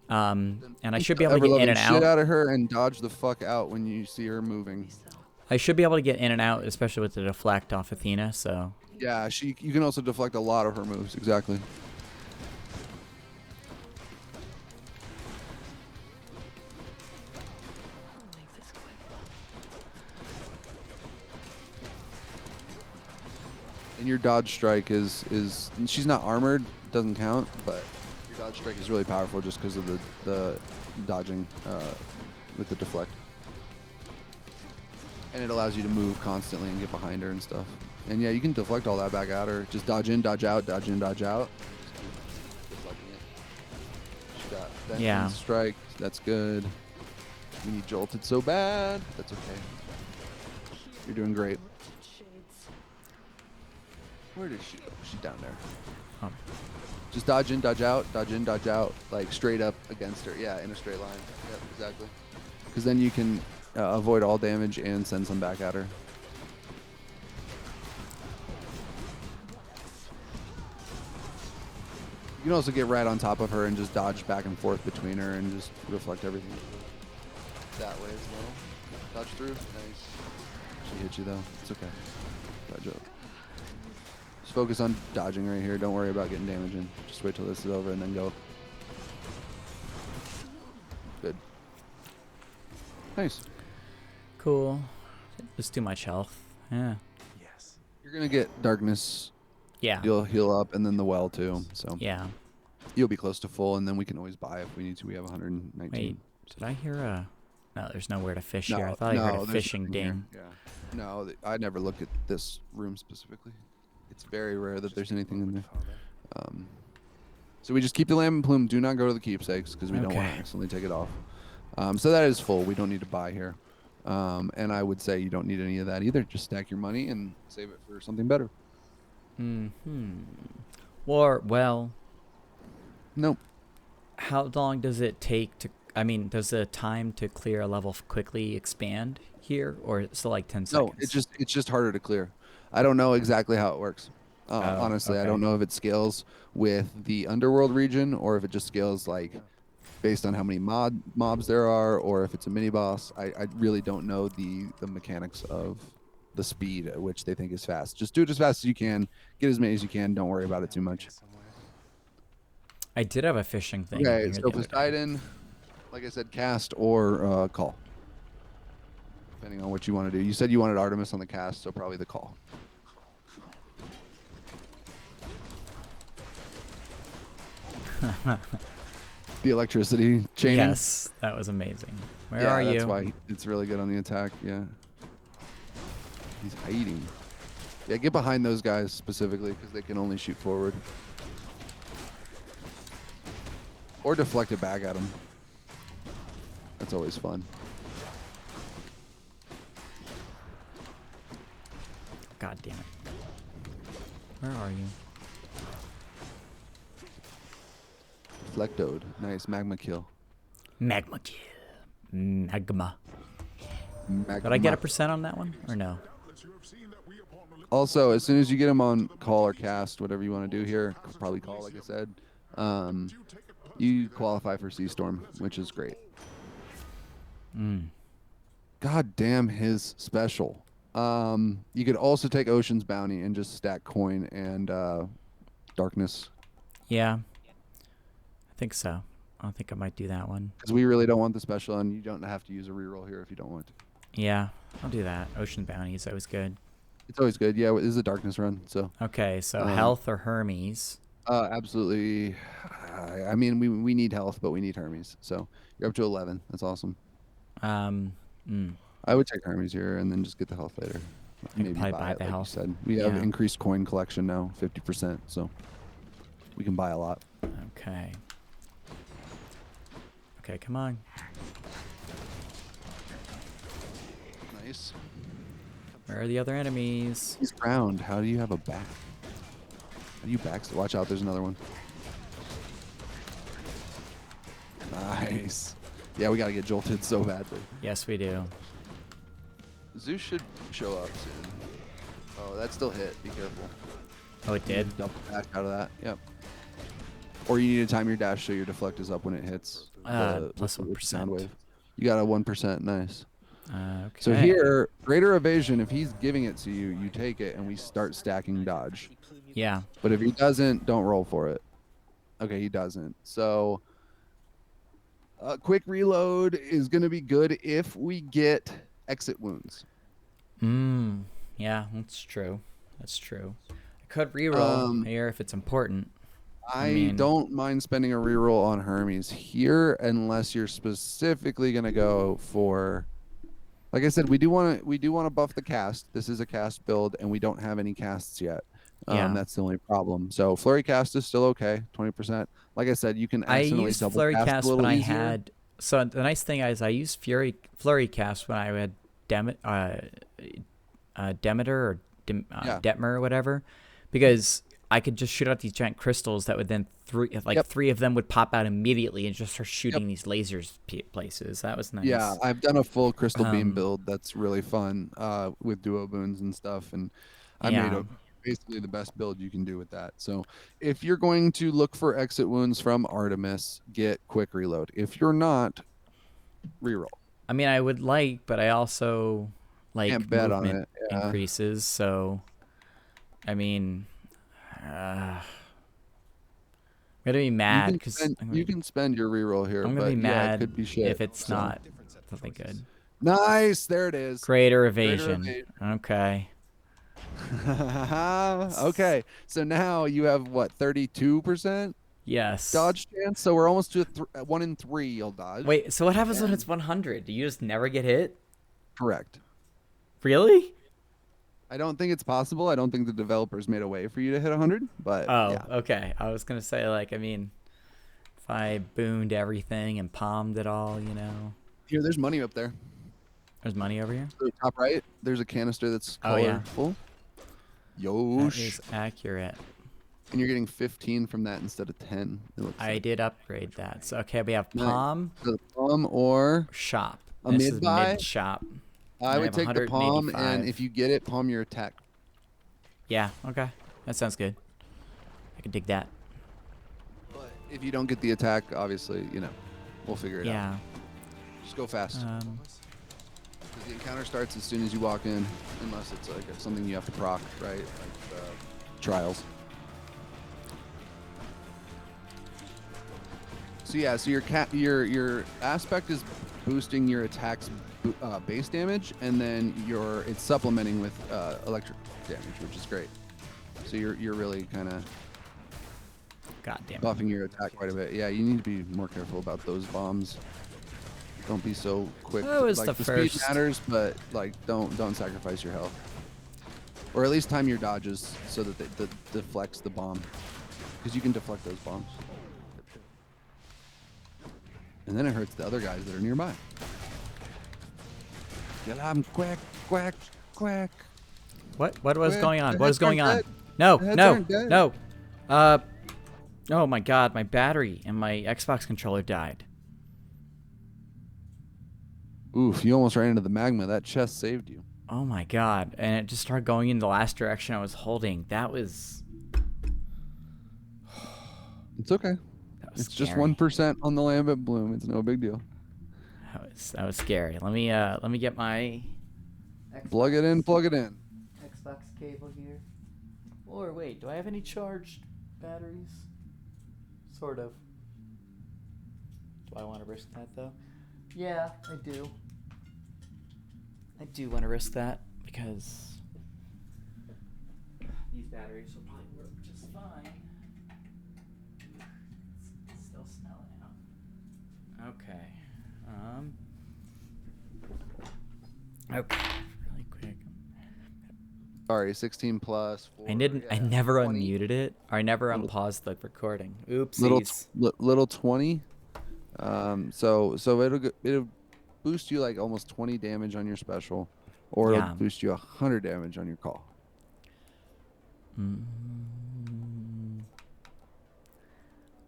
[SPEAKER 1] And I should be able to get in and out.
[SPEAKER 2] Shit out of her and dodge the fuck out when you see her moving.
[SPEAKER 1] I should be able to get in and out, especially with the deflect off Athena. So.
[SPEAKER 2] Yeah, you can also deflect a lot of her moves. Exactly. And your dodge strike is she's not armored, doesn't count, but your dodge strike is really powerful just because of the dodging with the deflect. And it allows you to move constantly and get behind her and stuff. And yeah, you can deflect all that back at her. Just dodge in, dodge out, dodge in, dodge out. Deflecting it. She got vengeance strike. That's good. We need jolted so bad. That's okay. You're doing great. Where did she go? She's down there.
[SPEAKER 1] Oh.
[SPEAKER 2] Just dodge in, dodge out, dodge in, dodge out, like straight up against her. Yeah, in a straight line. Yep, exactly. Because then you can avoid all damage and send some back at her. You can also get right on top of her and just dodge back and forth between her and just reflect everything that way as well. Dodge through. Nice. She hit you though. It's okay. Dodge up. Just focus on dodging right here. Don't worry about getting damage in. Just wait till this is over and then go. Good. Nice.
[SPEAKER 1] Cool. It's too much health. Yeah.
[SPEAKER 3] Yes.
[SPEAKER 2] You're gonna get darkness.
[SPEAKER 1] Yeah.
[SPEAKER 2] You'll heal up and then the well too. So
[SPEAKER 1] yeah.
[SPEAKER 2] You'll be close to full and then we can always buy if we need to. We have 119.
[SPEAKER 1] Wait, did I hear a? No, there's nowhere to fish here. I thought I heard a fishing ding.
[SPEAKER 2] Yeah. No, I never looked at this room specifically. It's very rare that there's anything in there. So we just keep the lambent plume. Do not go to the keepsakes because we don't want to accidentally take it off. So that is full. We don't need to buy here. And I would say you don't need any of that either. Just stack your money and save it for something better.
[SPEAKER 1] Or, well,
[SPEAKER 2] Nope.
[SPEAKER 1] how long does it take to, I mean, does the time to clear a level quickly expand here, or is it like 10
[SPEAKER 2] No,
[SPEAKER 1] seconds?
[SPEAKER 2] it's just harder to clear. I don't know exactly how it works.
[SPEAKER 1] Oh,
[SPEAKER 2] Honestly, I
[SPEAKER 1] okay.
[SPEAKER 2] don't know if it scales with the underworld region or if it just scales like based on how many mobs there are, or if it's a mini boss. I really don't know the mechanics of the speed at which they think is fast. Just do it as fast as you can. Get as many as you can. Don't worry about it too much.
[SPEAKER 1] I did have a fishing thing in
[SPEAKER 2] Okay,
[SPEAKER 1] here
[SPEAKER 2] so
[SPEAKER 1] the other day.
[SPEAKER 2] Poseidon, like I said, cast or call, depending on what you want to do. You said you wanted Artemis on the cast, so probably the call. The electricity chaining.
[SPEAKER 1] Yes, that was amazing. Where
[SPEAKER 2] Yeah,
[SPEAKER 1] are
[SPEAKER 2] that's
[SPEAKER 1] you?
[SPEAKER 2] why it's really good on the attack. Yeah, he's hiding. Yeah, get behind those guys specifically because they can only shoot forward. Or deflect it back at them. That's always fun.
[SPEAKER 1] God damn it. Where are you?
[SPEAKER 2] Deflectode. Nice. Magma kill.
[SPEAKER 1] Magma kill. Magma.
[SPEAKER 2] Magma.
[SPEAKER 1] Did I get a percent on that one, or no?
[SPEAKER 2] Also, as soon as you get him on call or cast, whatever you want to do here, probably call, like I said, you qualify for Sea Storm, which is great. God damn his special. You could also take Ocean's Bounty and just stack coin and darkness,
[SPEAKER 1] Yeah. I think so. I think I might do that one.
[SPEAKER 2] because we really don't want the special, and you don't have to use a reroll here if you don't want to.
[SPEAKER 1] Yeah, I'll do that. Ocean Bounty is always good.
[SPEAKER 2] It's always good. Yeah, this is a darkness run, so
[SPEAKER 1] Okay, so health or Hermes.
[SPEAKER 2] absolutely. I mean, we need health, but we need Hermes. So you're up to 11. That's awesome. I would take Hermes here and then just get the health later. Maybe
[SPEAKER 1] probably
[SPEAKER 2] buy
[SPEAKER 1] buy
[SPEAKER 2] it,
[SPEAKER 1] the
[SPEAKER 2] like
[SPEAKER 1] health.
[SPEAKER 2] you said. We have
[SPEAKER 1] Yeah.
[SPEAKER 2] increased coin collection now, 50%. So we can buy a lot.
[SPEAKER 1] Okay. Okay, come on.
[SPEAKER 2] Nice.
[SPEAKER 1] Where are the other enemies?
[SPEAKER 2] He's ground. How do you have a back? How do you back? Watch out. There's another one. Nice. Yeah, we got to get jolted so badly.
[SPEAKER 1] Yes, we do.
[SPEAKER 2] Zeus should show up soon. Oh, that still hit. Be careful.
[SPEAKER 1] Oh, it did?
[SPEAKER 2] Double dash out of that. Yep. Or you need to time your dash so your deflect is up when it hits.
[SPEAKER 1] Plus
[SPEAKER 2] with
[SPEAKER 1] 1%.
[SPEAKER 2] sound wave. You got a 1%. Nice.
[SPEAKER 1] Okay.
[SPEAKER 2] So here, greater evasion. If he's giving it to you, you take it, and we start stacking dodge.
[SPEAKER 1] Yeah.
[SPEAKER 2] But if he doesn't, don't roll for it. Okay, he doesn't. So quick reload is going to be good if we get exit wounds.
[SPEAKER 1] Yeah, that's true. That's true. I could reroll here if it's important.
[SPEAKER 2] I
[SPEAKER 1] mean-
[SPEAKER 2] don't mind spending a reroll on Hermes here unless you're specifically going to go for, like I said, we do want to buff the cast. This is a cast build and we don't have any casts yet.
[SPEAKER 1] Yeah.
[SPEAKER 2] That's the only problem. So flurry cast is still okay, 20%. Like I said, you can
[SPEAKER 1] I
[SPEAKER 2] accidentally
[SPEAKER 1] used
[SPEAKER 2] double
[SPEAKER 1] Flurry
[SPEAKER 2] cast
[SPEAKER 1] Cast
[SPEAKER 2] a little
[SPEAKER 1] when I
[SPEAKER 2] easier.
[SPEAKER 1] had. So the nice thing is I used Flurry Cast when I had Demeter or
[SPEAKER 2] Yeah.
[SPEAKER 1] Detmer or whatever, because I could just shoot out these giant crystals that would then three of them would pop out immediately and just start shooting these lasers places. That was nice.
[SPEAKER 2] Yeah, I've done a full crystal beam build that's really fun with duo boons and stuff, and I made basically the best build you can do with that. So if you're going to look for exit wounds from Artemis, get quick reload. If you're not, reroll.
[SPEAKER 1] I mean, I would but I also like
[SPEAKER 2] Can't bet on
[SPEAKER 1] movement
[SPEAKER 2] it, yeah.
[SPEAKER 1] increases. So, I mean, I'm gonna be mad because
[SPEAKER 2] You can spend your reroll here,
[SPEAKER 1] I'm gonna
[SPEAKER 2] but
[SPEAKER 1] be
[SPEAKER 2] yeah,
[SPEAKER 1] mad
[SPEAKER 2] it could be shit.
[SPEAKER 1] if it's
[SPEAKER 2] so.
[SPEAKER 1] not something good.
[SPEAKER 2] Nice, there it is.
[SPEAKER 1] Greater evasion. Okay.
[SPEAKER 2] Okay, so now you have what, 32%
[SPEAKER 1] Yes.
[SPEAKER 2] dodge chance? So we're almost to 1 in 3 you'll dodge.
[SPEAKER 1] Wait, so what happens when it's 100? Do you just never get hit?
[SPEAKER 2] Correct.
[SPEAKER 1] Really?
[SPEAKER 2] I don't think it's possible. I don't think the developers made a way for you to hit 100, but
[SPEAKER 1] Oh,
[SPEAKER 2] yeah.
[SPEAKER 1] okay. I was gonna say, like, I mean, if I booned everything and palmed it all, you know.
[SPEAKER 2] Here, there's money up there.
[SPEAKER 1] There's money over here.
[SPEAKER 2] So top right, there's a canister that's
[SPEAKER 1] Oh, yeah.
[SPEAKER 2] colorful.
[SPEAKER 1] That
[SPEAKER 2] Yosh.
[SPEAKER 1] is accurate.
[SPEAKER 2] And you're getting 15 from that instead of 10. It looks
[SPEAKER 1] I
[SPEAKER 2] like.
[SPEAKER 1] did upgrade that. So okay, we have
[SPEAKER 2] Nice.
[SPEAKER 1] palm,
[SPEAKER 2] So the palm or
[SPEAKER 1] shop.
[SPEAKER 2] a
[SPEAKER 1] This
[SPEAKER 2] mid
[SPEAKER 1] is
[SPEAKER 2] buy?
[SPEAKER 1] mid shop.
[SPEAKER 2] I would
[SPEAKER 1] have
[SPEAKER 2] take the palm, and
[SPEAKER 1] 185.
[SPEAKER 2] if you get it, palm your attack.
[SPEAKER 1] Yeah, okay. That sounds good. I can dig that.
[SPEAKER 2] But if you don't get the attack, obviously, we'll figure it out.
[SPEAKER 1] Yeah.
[SPEAKER 2] Just go fast. 'Cause the encounter starts as soon as you walk in, unless it's like something you have to proc, right? Like trials. So yeah, so your aspect is boosting your attack's base damage, and then it's supplementing with electric damage, which is great. So you're really kind of
[SPEAKER 1] God damn it.
[SPEAKER 2] buffing your attack quite a bit. Yeah, you need to be more careful about those bombs. Don't be so quick.
[SPEAKER 1] That was
[SPEAKER 2] like,
[SPEAKER 1] the
[SPEAKER 2] speed
[SPEAKER 1] first.
[SPEAKER 2] matters, but like don't sacrifice your health, or at least time your dodges so that they deflects the bomb, because you can deflect those bombs. And then it hurts the other guys that are nearby. Get them quick, quick, quick.
[SPEAKER 1] What was
[SPEAKER 2] Quick,
[SPEAKER 1] going on?
[SPEAKER 2] the
[SPEAKER 1] What is
[SPEAKER 2] heads
[SPEAKER 1] going
[SPEAKER 2] aren't
[SPEAKER 1] on?
[SPEAKER 2] dead.
[SPEAKER 1] No,
[SPEAKER 2] The heads
[SPEAKER 1] no,
[SPEAKER 2] aren't dead.
[SPEAKER 1] no. Oh my god, my battery and my Xbox controller died.
[SPEAKER 2] Oof, you almost ran into the magma. That chest saved you.
[SPEAKER 1] Oh my god. And it just started going in the last direction I was holding. That was
[SPEAKER 2] It's okay. It's just
[SPEAKER 1] scary.
[SPEAKER 2] 1% on the Lambent Bloom. It's no big deal.
[SPEAKER 1] That was scary. Let me get my
[SPEAKER 2] Plug it in, plug it in.
[SPEAKER 1] Xbox cable here. Or wait, do I have any charged batteries? Sort of. Do I want to risk that though? Yeah, I do. I do want to risk that because these batteries will probably work just fine. It's still smelling out. Okay. Okay. Really quick.
[SPEAKER 2] Sorry, 16 plus.
[SPEAKER 1] I never
[SPEAKER 2] 20.
[SPEAKER 1] unmuted it, or I never
[SPEAKER 2] Little-
[SPEAKER 1] unpaused the recording. Oopsies.
[SPEAKER 2] Little 20. So it'll boost you like almost 20 damage on your special, or
[SPEAKER 1] Yeah.
[SPEAKER 2] it'll boost you 100 damage on your call.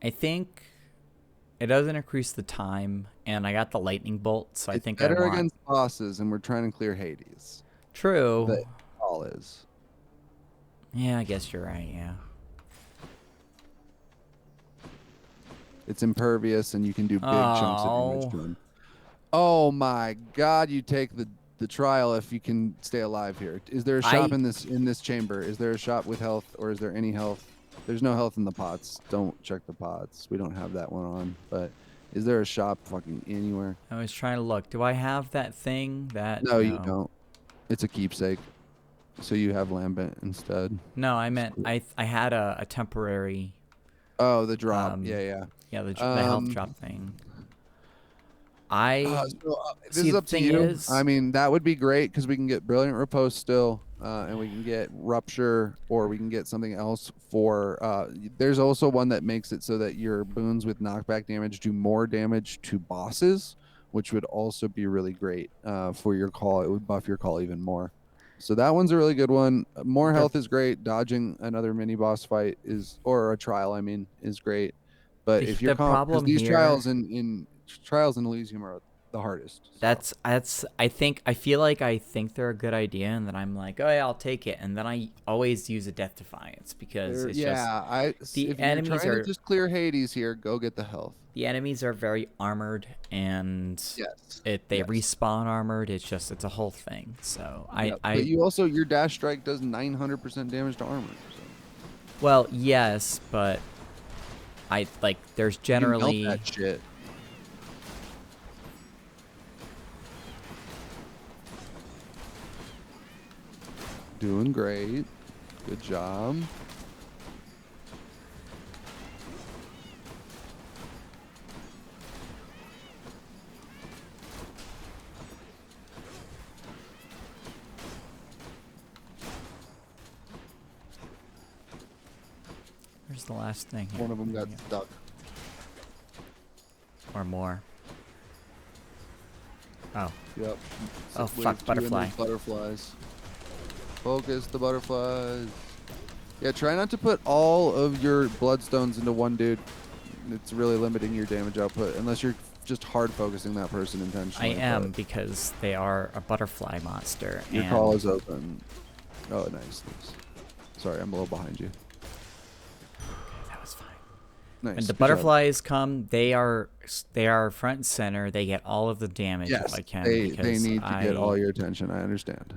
[SPEAKER 1] I think it doesn't increase the time, and I got the lightning bolt, so I
[SPEAKER 2] It's
[SPEAKER 1] think I
[SPEAKER 2] better
[SPEAKER 1] want.
[SPEAKER 2] against bosses, and we're trying to clear Hades.
[SPEAKER 1] True.
[SPEAKER 2] But all is.
[SPEAKER 1] Yeah, I guess you're right. Yeah.
[SPEAKER 2] It's impervious, and you can do big chunks of damage to
[SPEAKER 1] Oh.
[SPEAKER 2] him. Oh my God! You take the trial if you can stay alive here. Is there a shop in this chamber? Is there a shop with health, or is there any health? There's no health in the pots. Don't check the pots. We don't have that one on. But is there a shop fucking anywhere?
[SPEAKER 1] I was trying to look. Do I have that thing?
[SPEAKER 2] No, you don't. It's a keepsake. So you have Lambent instead.
[SPEAKER 1] No, I meant I had a temporary.
[SPEAKER 2] Oh, the drop. Yeah.
[SPEAKER 1] Yeah, the health drop thing. This
[SPEAKER 2] This is up to you. I mean, that would be great because we can get Brilliant Riposte still, and we can get Rupture, or we can get something else for. There's also one that makes it so that your boons with knockback damage do more damage to bosses, which would also be really great for your call. It would buff your call even more. So that one's a really good one. More health is great. Dodging another mini boss fight or a trial, I mean, is great. But if you're
[SPEAKER 1] problem
[SPEAKER 2] these
[SPEAKER 1] here,
[SPEAKER 2] trials in Elysium are the hardest. So.
[SPEAKER 1] I feel like I think they're a good idea, and then I'm like, oh yeah, I'll take it, and then I always use a Death Defiance because it's
[SPEAKER 2] if you're
[SPEAKER 1] enemies
[SPEAKER 2] trying
[SPEAKER 1] are
[SPEAKER 2] to just clear Hades here, go get the health.
[SPEAKER 1] the enemies are very armored, and they respawn armored. It's a whole thing. So
[SPEAKER 2] but you also your dash strike does 900% damage to armor. So.
[SPEAKER 1] Well, yes, but there's generally
[SPEAKER 2] You can melt that shit. Doing great. Good job.
[SPEAKER 1] Where's the last thing here?
[SPEAKER 2] One of them got
[SPEAKER 1] Yeah.
[SPEAKER 2] stuck.
[SPEAKER 1] Or more. Oh.
[SPEAKER 2] Yep.
[SPEAKER 1] Oh,
[SPEAKER 2] Wave
[SPEAKER 1] fuck,
[SPEAKER 2] 2 and
[SPEAKER 1] butterfly.
[SPEAKER 2] those butterflies. Focus the butterflies. Yeah, try not to put all of your bloodstones into one dude. It's really limiting your damage output unless you're just hard focusing that person
[SPEAKER 1] I
[SPEAKER 2] intentionally.
[SPEAKER 1] am, because they are a butterfly monster.
[SPEAKER 2] Your
[SPEAKER 1] and
[SPEAKER 2] call is open. Oh, nice. Sorry, I'm a little behind you.
[SPEAKER 1] that was fine.
[SPEAKER 2] Nice.
[SPEAKER 1] When the
[SPEAKER 2] good job.
[SPEAKER 1] butterflies come, they are front and center. They get all of the damage
[SPEAKER 2] Yes,
[SPEAKER 1] if I can.
[SPEAKER 2] they
[SPEAKER 1] because
[SPEAKER 2] need to get all your attention. I understand.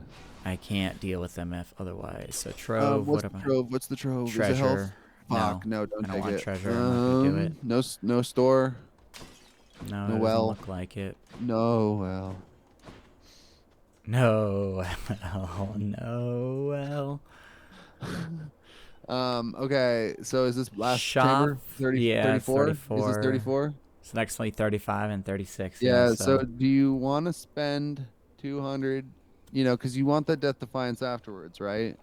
[SPEAKER 1] I can't deal with them if otherwise. So trove,
[SPEAKER 2] What's
[SPEAKER 1] what
[SPEAKER 2] the
[SPEAKER 1] am I?
[SPEAKER 2] trove? What's the trove? Is it health?
[SPEAKER 1] Treasure.
[SPEAKER 2] Fuck, no,
[SPEAKER 1] I
[SPEAKER 2] don't
[SPEAKER 1] don't
[SPEAKER 2] take
[SPEAKER 1] want
[SPEAKER 2] it.
[SPEAKER 1] treasure. I'm not gonna do it.
[SPEAKER 2] No store.
[SPEAKER 1] No,
[SPEAKER 2] No
[SPEAKER 1] it
[SPEAKER 2] well.
[SPEAKER 1] doesn't look like it.
[SPEAKER 2] No well.
[SPEAKER 1] No, well, no, well.
[SPEAKER 2] Okay, so is this last
[SPEAKER 1] Shop,
[SPEAKER 2] chamber 30,
[SPEAKER 1] yeah,
[SPEAKER 2] 34? Is this
[SPEAKER 1] 34.
[SPEAKER 2] 34?
[SPEAKER 1] It's next only 35 and 36.
[SPEAKER 2] Yeah,
[SPEAKER 1] so
[SPEAKER 2] so do you want to spend 200, because you want the Death Defiance afterwards, right?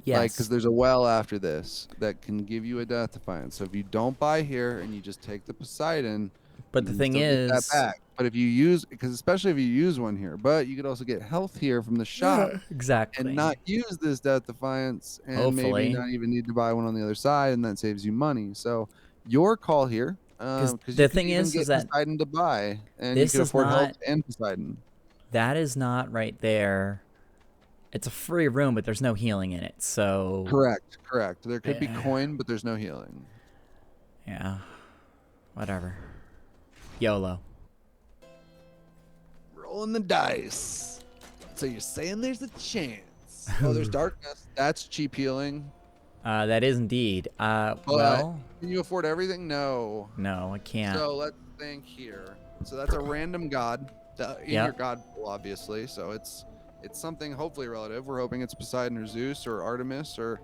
[SPEAKER 1] yes.
[SPEAKER 2] Like, because there's a well after this that can give you a Death Defiance. So if you don't buy here and you just take the Poseidon,
[SPEAKER 1] But
[SPEAKER 2] you
[SPEAKER 1] the
[SPEAKER 2] can
[SPEAKER 1] thing
[SPEAKER 2] still get that
[SPEAKER 1] is,
[SPEAKER 2] back. But if you use, because especially if you use one here, but you could also get health here from the shop
[SPEAKER 1] exactly.
[SPEAKER 2] and not use this Death Defiance, and
[SPEAKER 1] Hopefully.
[SPEAKER 2] maybe not even need to buy one on the other side, and that saves you money. So your call here,
[SPEAKER 1] 'Cause
[SPEAKER 2] because
[SPEAKER 1] the
[SPEAKER 2] you can
[SPEAKER 1] thing
[SPEAKER 2] even
[SPEAKER 1] is
[SPEAKER 2] get
[SPEAKER 1] that
[SPEAKER 2] Poseidon to buy, and you
[SPEAKER 1] this
[SPEAKER 2] can
[SPEAKER 1] is
[SPEAKER 2] afford health
[SPEAKER 1] not-
[SPEAKER 2] and Poseidon.
[SPEAKER 1] that is not right there. It's a free room, but there's no healing in it. So
[SPEAKER 2] Correct. There could be
[SPEAKER 1] Yeah.
[SPEAKER 2] coin, but there's no healing.
[SPEAKER 1] yeah, whatever. YOLO.
[SPEAKER 2] Rolling the dice. So you're saying there's a chance? Oh, there's darkness. That's cheap healing.
[SPEAKER 1] That is indeed. Well,
[SPEAKER 2] Can you afford everything? No.
[SPEAKER 1] no, I can't.
[SPEAKER 2] So let's think here. So that's a random god in
[SPEAKER 1] Yep.
[SPEAKER 2] your god pool, obviously. So it's something hopefully relative. We're hoping it's Poseidon or Zeus or Artemis or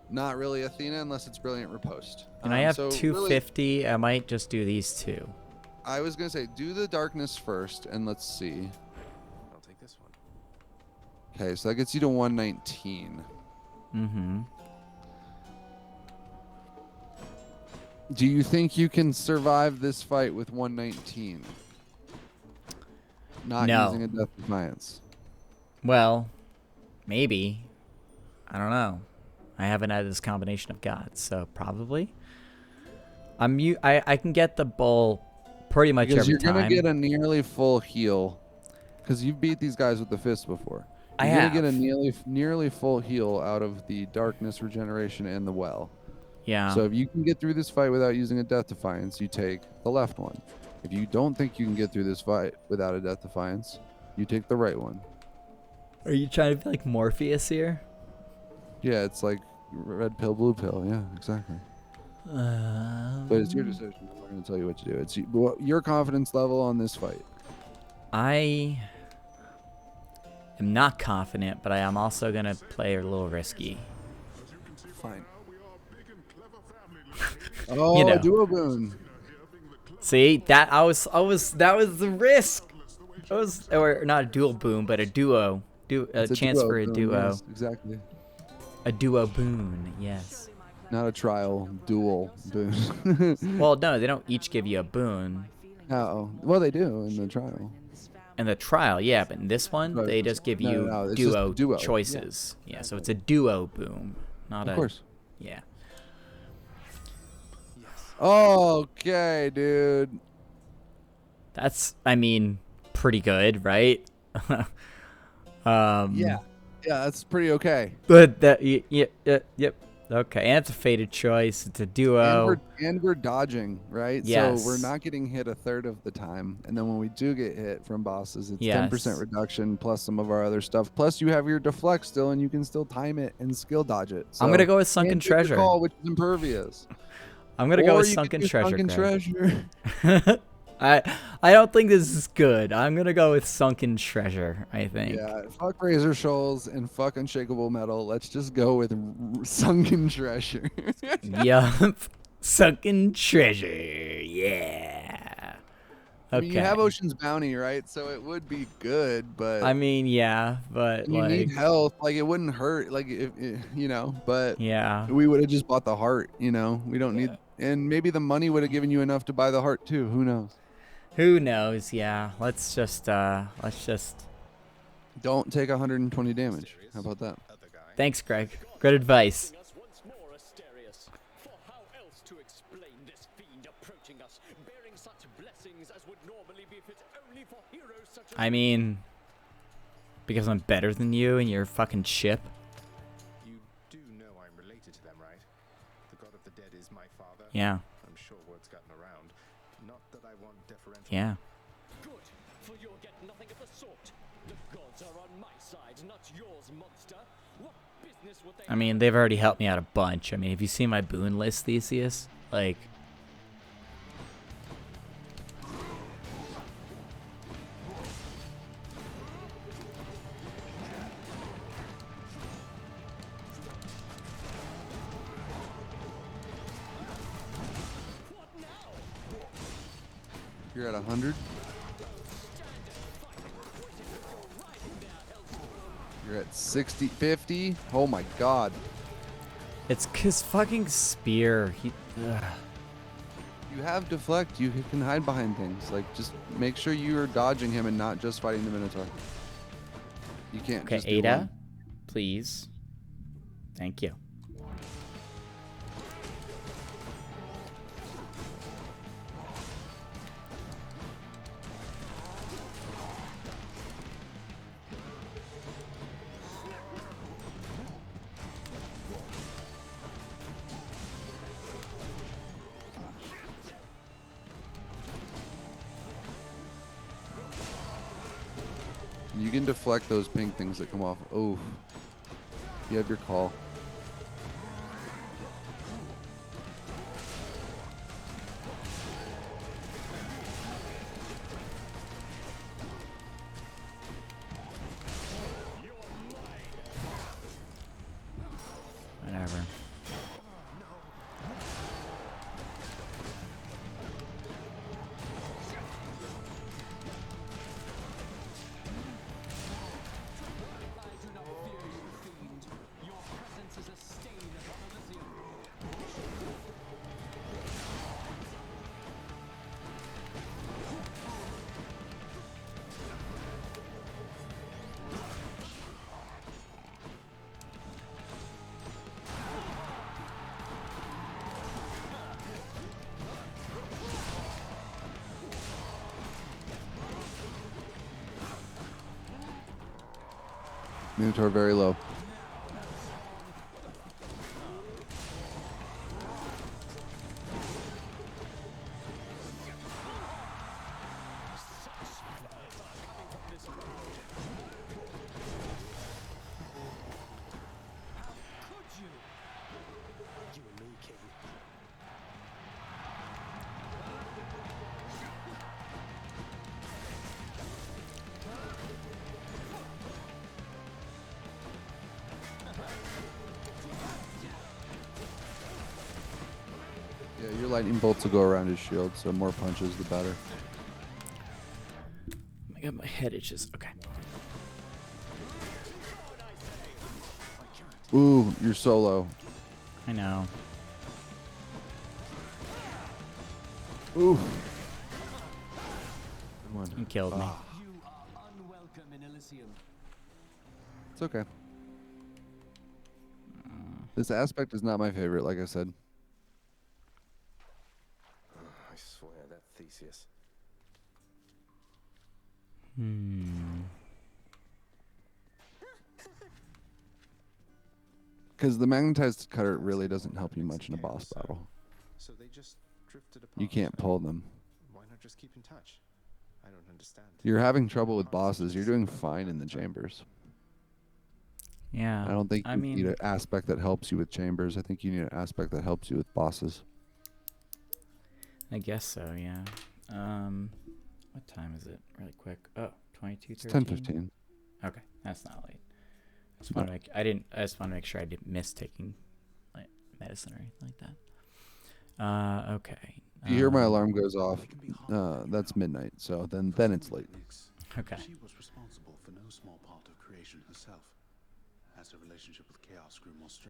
[SPEAKER 2] not really Athena unless it's Brilliant Riposte.
[SPEAKER 1] And I have
[SPEAKER 2] so
[SPEAKER 1] 250. I might just do these two.
[SPEAKER 2] I was gonna say do the darkness first, and let's see.
[SPEAKER 3] I'll take this one.
[SPEAKER 2] Okay, so that gets you to 119.
[SPEAKER 1] Mm-hmm.
[SPEAKER 2] Do you think you can survive this fight with 119? Not
[SPEAKER 1] No.
[SPEAKER 2] using a Death Defiance.
[SPEAKER 1] Well, maybe. I don't know. I haven't had this combination of gods, so probably. I can get the bull pretty much
[SPEAKER 2] Because
[SPEAKER 1] every
[SPEAKER 2] you're
[SPEAKER 1] time.
[SPEAKER 2] gonna get a nearly full heal. Because you've beat these guys with the fist before.
[SPEAKER 1] I
[SPEAKER 2] You're gonna get a
[SPEAKER 1] have.
[SPEAKER 2] nearly full heal out of the darkness regeneration and the well.
[SPEAKER 1] Yeah.
[SPEAKER 2] So if you can get through this fight without using a Death Defiance, you take the left one. If you don't think you can get through this fight without a Death Defiance, you take the right one.
[SPEAKER 1] Are you trying to be like Morpheus here?
[SPEAKER 2] Yeah, it's like red pill, blue pill. Yeah, exactly. But it's your decision. I'm not going to tell you what to do. It's your confidence level on this fight.
[SPEAKER 1] I am not confident, but I am also going to play a little risky.
[SPEAKER 2] Fine. Oh,
[SPEAKER 1] You know.
[SPEAKER 2] Duo Boon.
[SPEAKER 1] See, that that was the risk. That was, or not a dual boom, but a duo.
[SPEAKER 2] It's a
[SPEAKER 1] Chance
[SPEAKER 2] duo
[SPEAKER 1] for a
[SPEAKER 2] boon,
[SPEAKER 1] duo.
[SPEAKER 2] yes, exactly.
[SPEAKER 1] A duo boon, yes.
[SPEAKER 2] Not a trial, dual boon.
[SPEAKER 1] Well, no, they don't each give you a boon.
[SPEAKER 2] Oh, well, they do in the trial.
[SPEAKER 1] In the trial, yeah, but in this one,
[SPEAKER 2] Right.
[SPEAKER 1] they just give
[SPEAKER 2] No,
[SPEAKER 1] you
[SPEAKER 2] no, it's just
[SPEAKER 1] duo,
[SPEAKER 2] duo, yeah.
[SPEAKER 1] choices. Yeah, so it's a duo boom, not
[SPEAKER 2] Of course.
[SPEAKER 1] Yeah.
[SPEAKER 2] Okay, dude.
[SPEAKER 1] That's, I mean, pretty good, right?
[SPEAKER 2] Yeah, that's pretty okay.
[SPEAKER 1] But that, yep. Okay, and it's a faded choice. It's a duo.
[SPEAKER 2] And we're dodging, right?
[SPEAKER 1] Yes.
[SPEAKER 2] So we're not getting hit a third of the time. And then when we do get hit from bosses, it's
[SPEAKER 1] Yes.
[SPEAKER 2] 10% reduction plus some of our other stuff. Plus you have your deflect still, and you can still time it and skill dodge it.
[SPEAKER 1] I'm gonna go with
[SPEAKER 2] and
[SPEAKER 1] Sunken
[SPEAKER 2] take your
[SPEAKER 1] Treasure.
[SPEAKER 2] Call, which is impervious.
[SPEAKER 1] I'm gonna go
[SPEAKER 2] Or
[SPEAKER 1] with
[SPEAKER 2] you could
[SPEAKER 1] Sunken
[SPEAKER 2] do
[SPEAKER 1] Treasure.
[SPEAKER 2] Sunken
[SPEAKER 1] Greg.
[SPEAKER 2] Treasure.
[SPEAKER 1] I don't think this is good. I'm gonna go with Sunken Treasure. I think.
[SPEAKER 2] Yeah, fuck Razor Shoals and fuck Unshakable Metal. Let's just go with Sunken Treasure.
[SPEAKER 1] Yup. Sunken Treasure. Yeah.
[SPEAKER 2] I
[SPEAKER 1] Okay.
[SPEAKER 2] mean, you have Ocean's Bounty, right? So it would be good, but
[SPEAKER 1] I mean, yeah, but
[SPEAKER 2] you
[SPEAKER 1] like,
[SPEAKER 2] need health. Like it wouldn't hurt. Like if but
[SPEAKER 1] yeah.
[SPEAKER 2] we would have just bought the heart. We don't need. And maybe the money would have given you enough to buy the heart too. Who knows?
[SPEAKER 1] Who knows? Yeah. Let's just.
[SPEAKER 2] Don't take 120 damage. How about that?
[SPEAKER 3] Other guy.
[SPEAKER 1] Thanks, Greg. Good advice.
[SPEAKER 4] Us once more, Asterius. For how else to explain this fiend approaching us, bearing such blessings as would normally be fit only for heroes such as
[SPEAKER 1] I mean, because I'm better than you and your fucking ship.
[SPEAKER 3] You do know I'm related to them, right? The god of the dead is my father.
[SPEAKER 1] Yeah.
[SPEAKER 3] I'm sure word's gotten around. Not that I want deferential.
[SPEAKER 1] Yeah.
[SPEAKER 4] good, for you'll get nothing of the sort. The gods are on my side, not yours, monster. What business would they
[SPEAKER 1] I mean, they've already helped me out a bunch. I mean, have you seen my boon list, Theseus? Like,
[SPEAKER 4] What now?
[SPEAKER 2] You're at 100. You're at 60, 50. Oh my god.
[SPEAKER 1] it's his fucking spear. Ugh.
[SPEAKER 2] You have deflect. You can hide behind things. Like, just make sure you are dodging him and not just fighting the Minotaur. You can't
[SPEAKER 1] Okay,
[SPEAKER 2] just do
[SPEAKER 1] Ada,
[SPEAKER 2] one.
[SPEAKER 1] please. Thank you.
[SPEAKER 2] You can deflect those pink things that come off. Oh, you have your call.
[SPEAKER 1] Whatever.
[SPEAKER 4] I do not fear you, fiend. Your presence is a stain upon Elysium.
[SPEAKER 2] Minotaur very low.
[SPEAKER 4] Could you? You and me, King.
[SPEAKER 2] Yeah, your lightning bolts will go around his shield, so more punches the better.
[SPEAKER 1] I got my head itches. Okay.
[SPEAKER 2] Ooh, you're so low.
[SPEAKER 1] I know.
[SPEAKER 2] Ooh. Good one.
[SPEAKER 1] You killed me.
[SPEAKER 4] You are unwelcome in Elysium.
[SPEAKER 2] It's okay. This aspect is not my favorite, like I said.
[SPEAKER 3] I swear that Theseus.
[SPEAKER 2] Because the magnetized cutter really doesn't help you much in a boss battle.
[SPEAKER 3] So they just drifted apart.
[SPEAKER 2] You can't pull them.
[SPEAKER 3] Why not just keep in touch? I don't understand.
[SPEAKER 2] You're having trouble with bosses. You're doing fine in the chambers.
[SPEAKER 1] Yeah.
[SPEAKER 2] I don't think
[SPEAKER 1] I
[SPEAKER 2] you
[SPEAKER 1] mean,
[SPEAKER 2] need an aspect that helps you with chambers. I think you need an aspect that helps you with bosses.
[SPEAKER 1] I guess so, yeah. What time is it? Really quick. Oh, 22:13.
[SPEAKER 2] It's 10:15.
[SPEAKER 1] Okay, that's not late. I just
[SPEAKER 2] No.
[SPEAKER 1] want to make I just want to make sure I didn't miss taking like medicine or anything like that. Okay.
[SPEAKER 2] If you hear my alarm goes off, that's midnight. So then it's late.
[SPEAKER 1] Okay.
[SPEAKER 5] She was responsible for no small part of creation herself. As her relationship with Chaos grew more strained,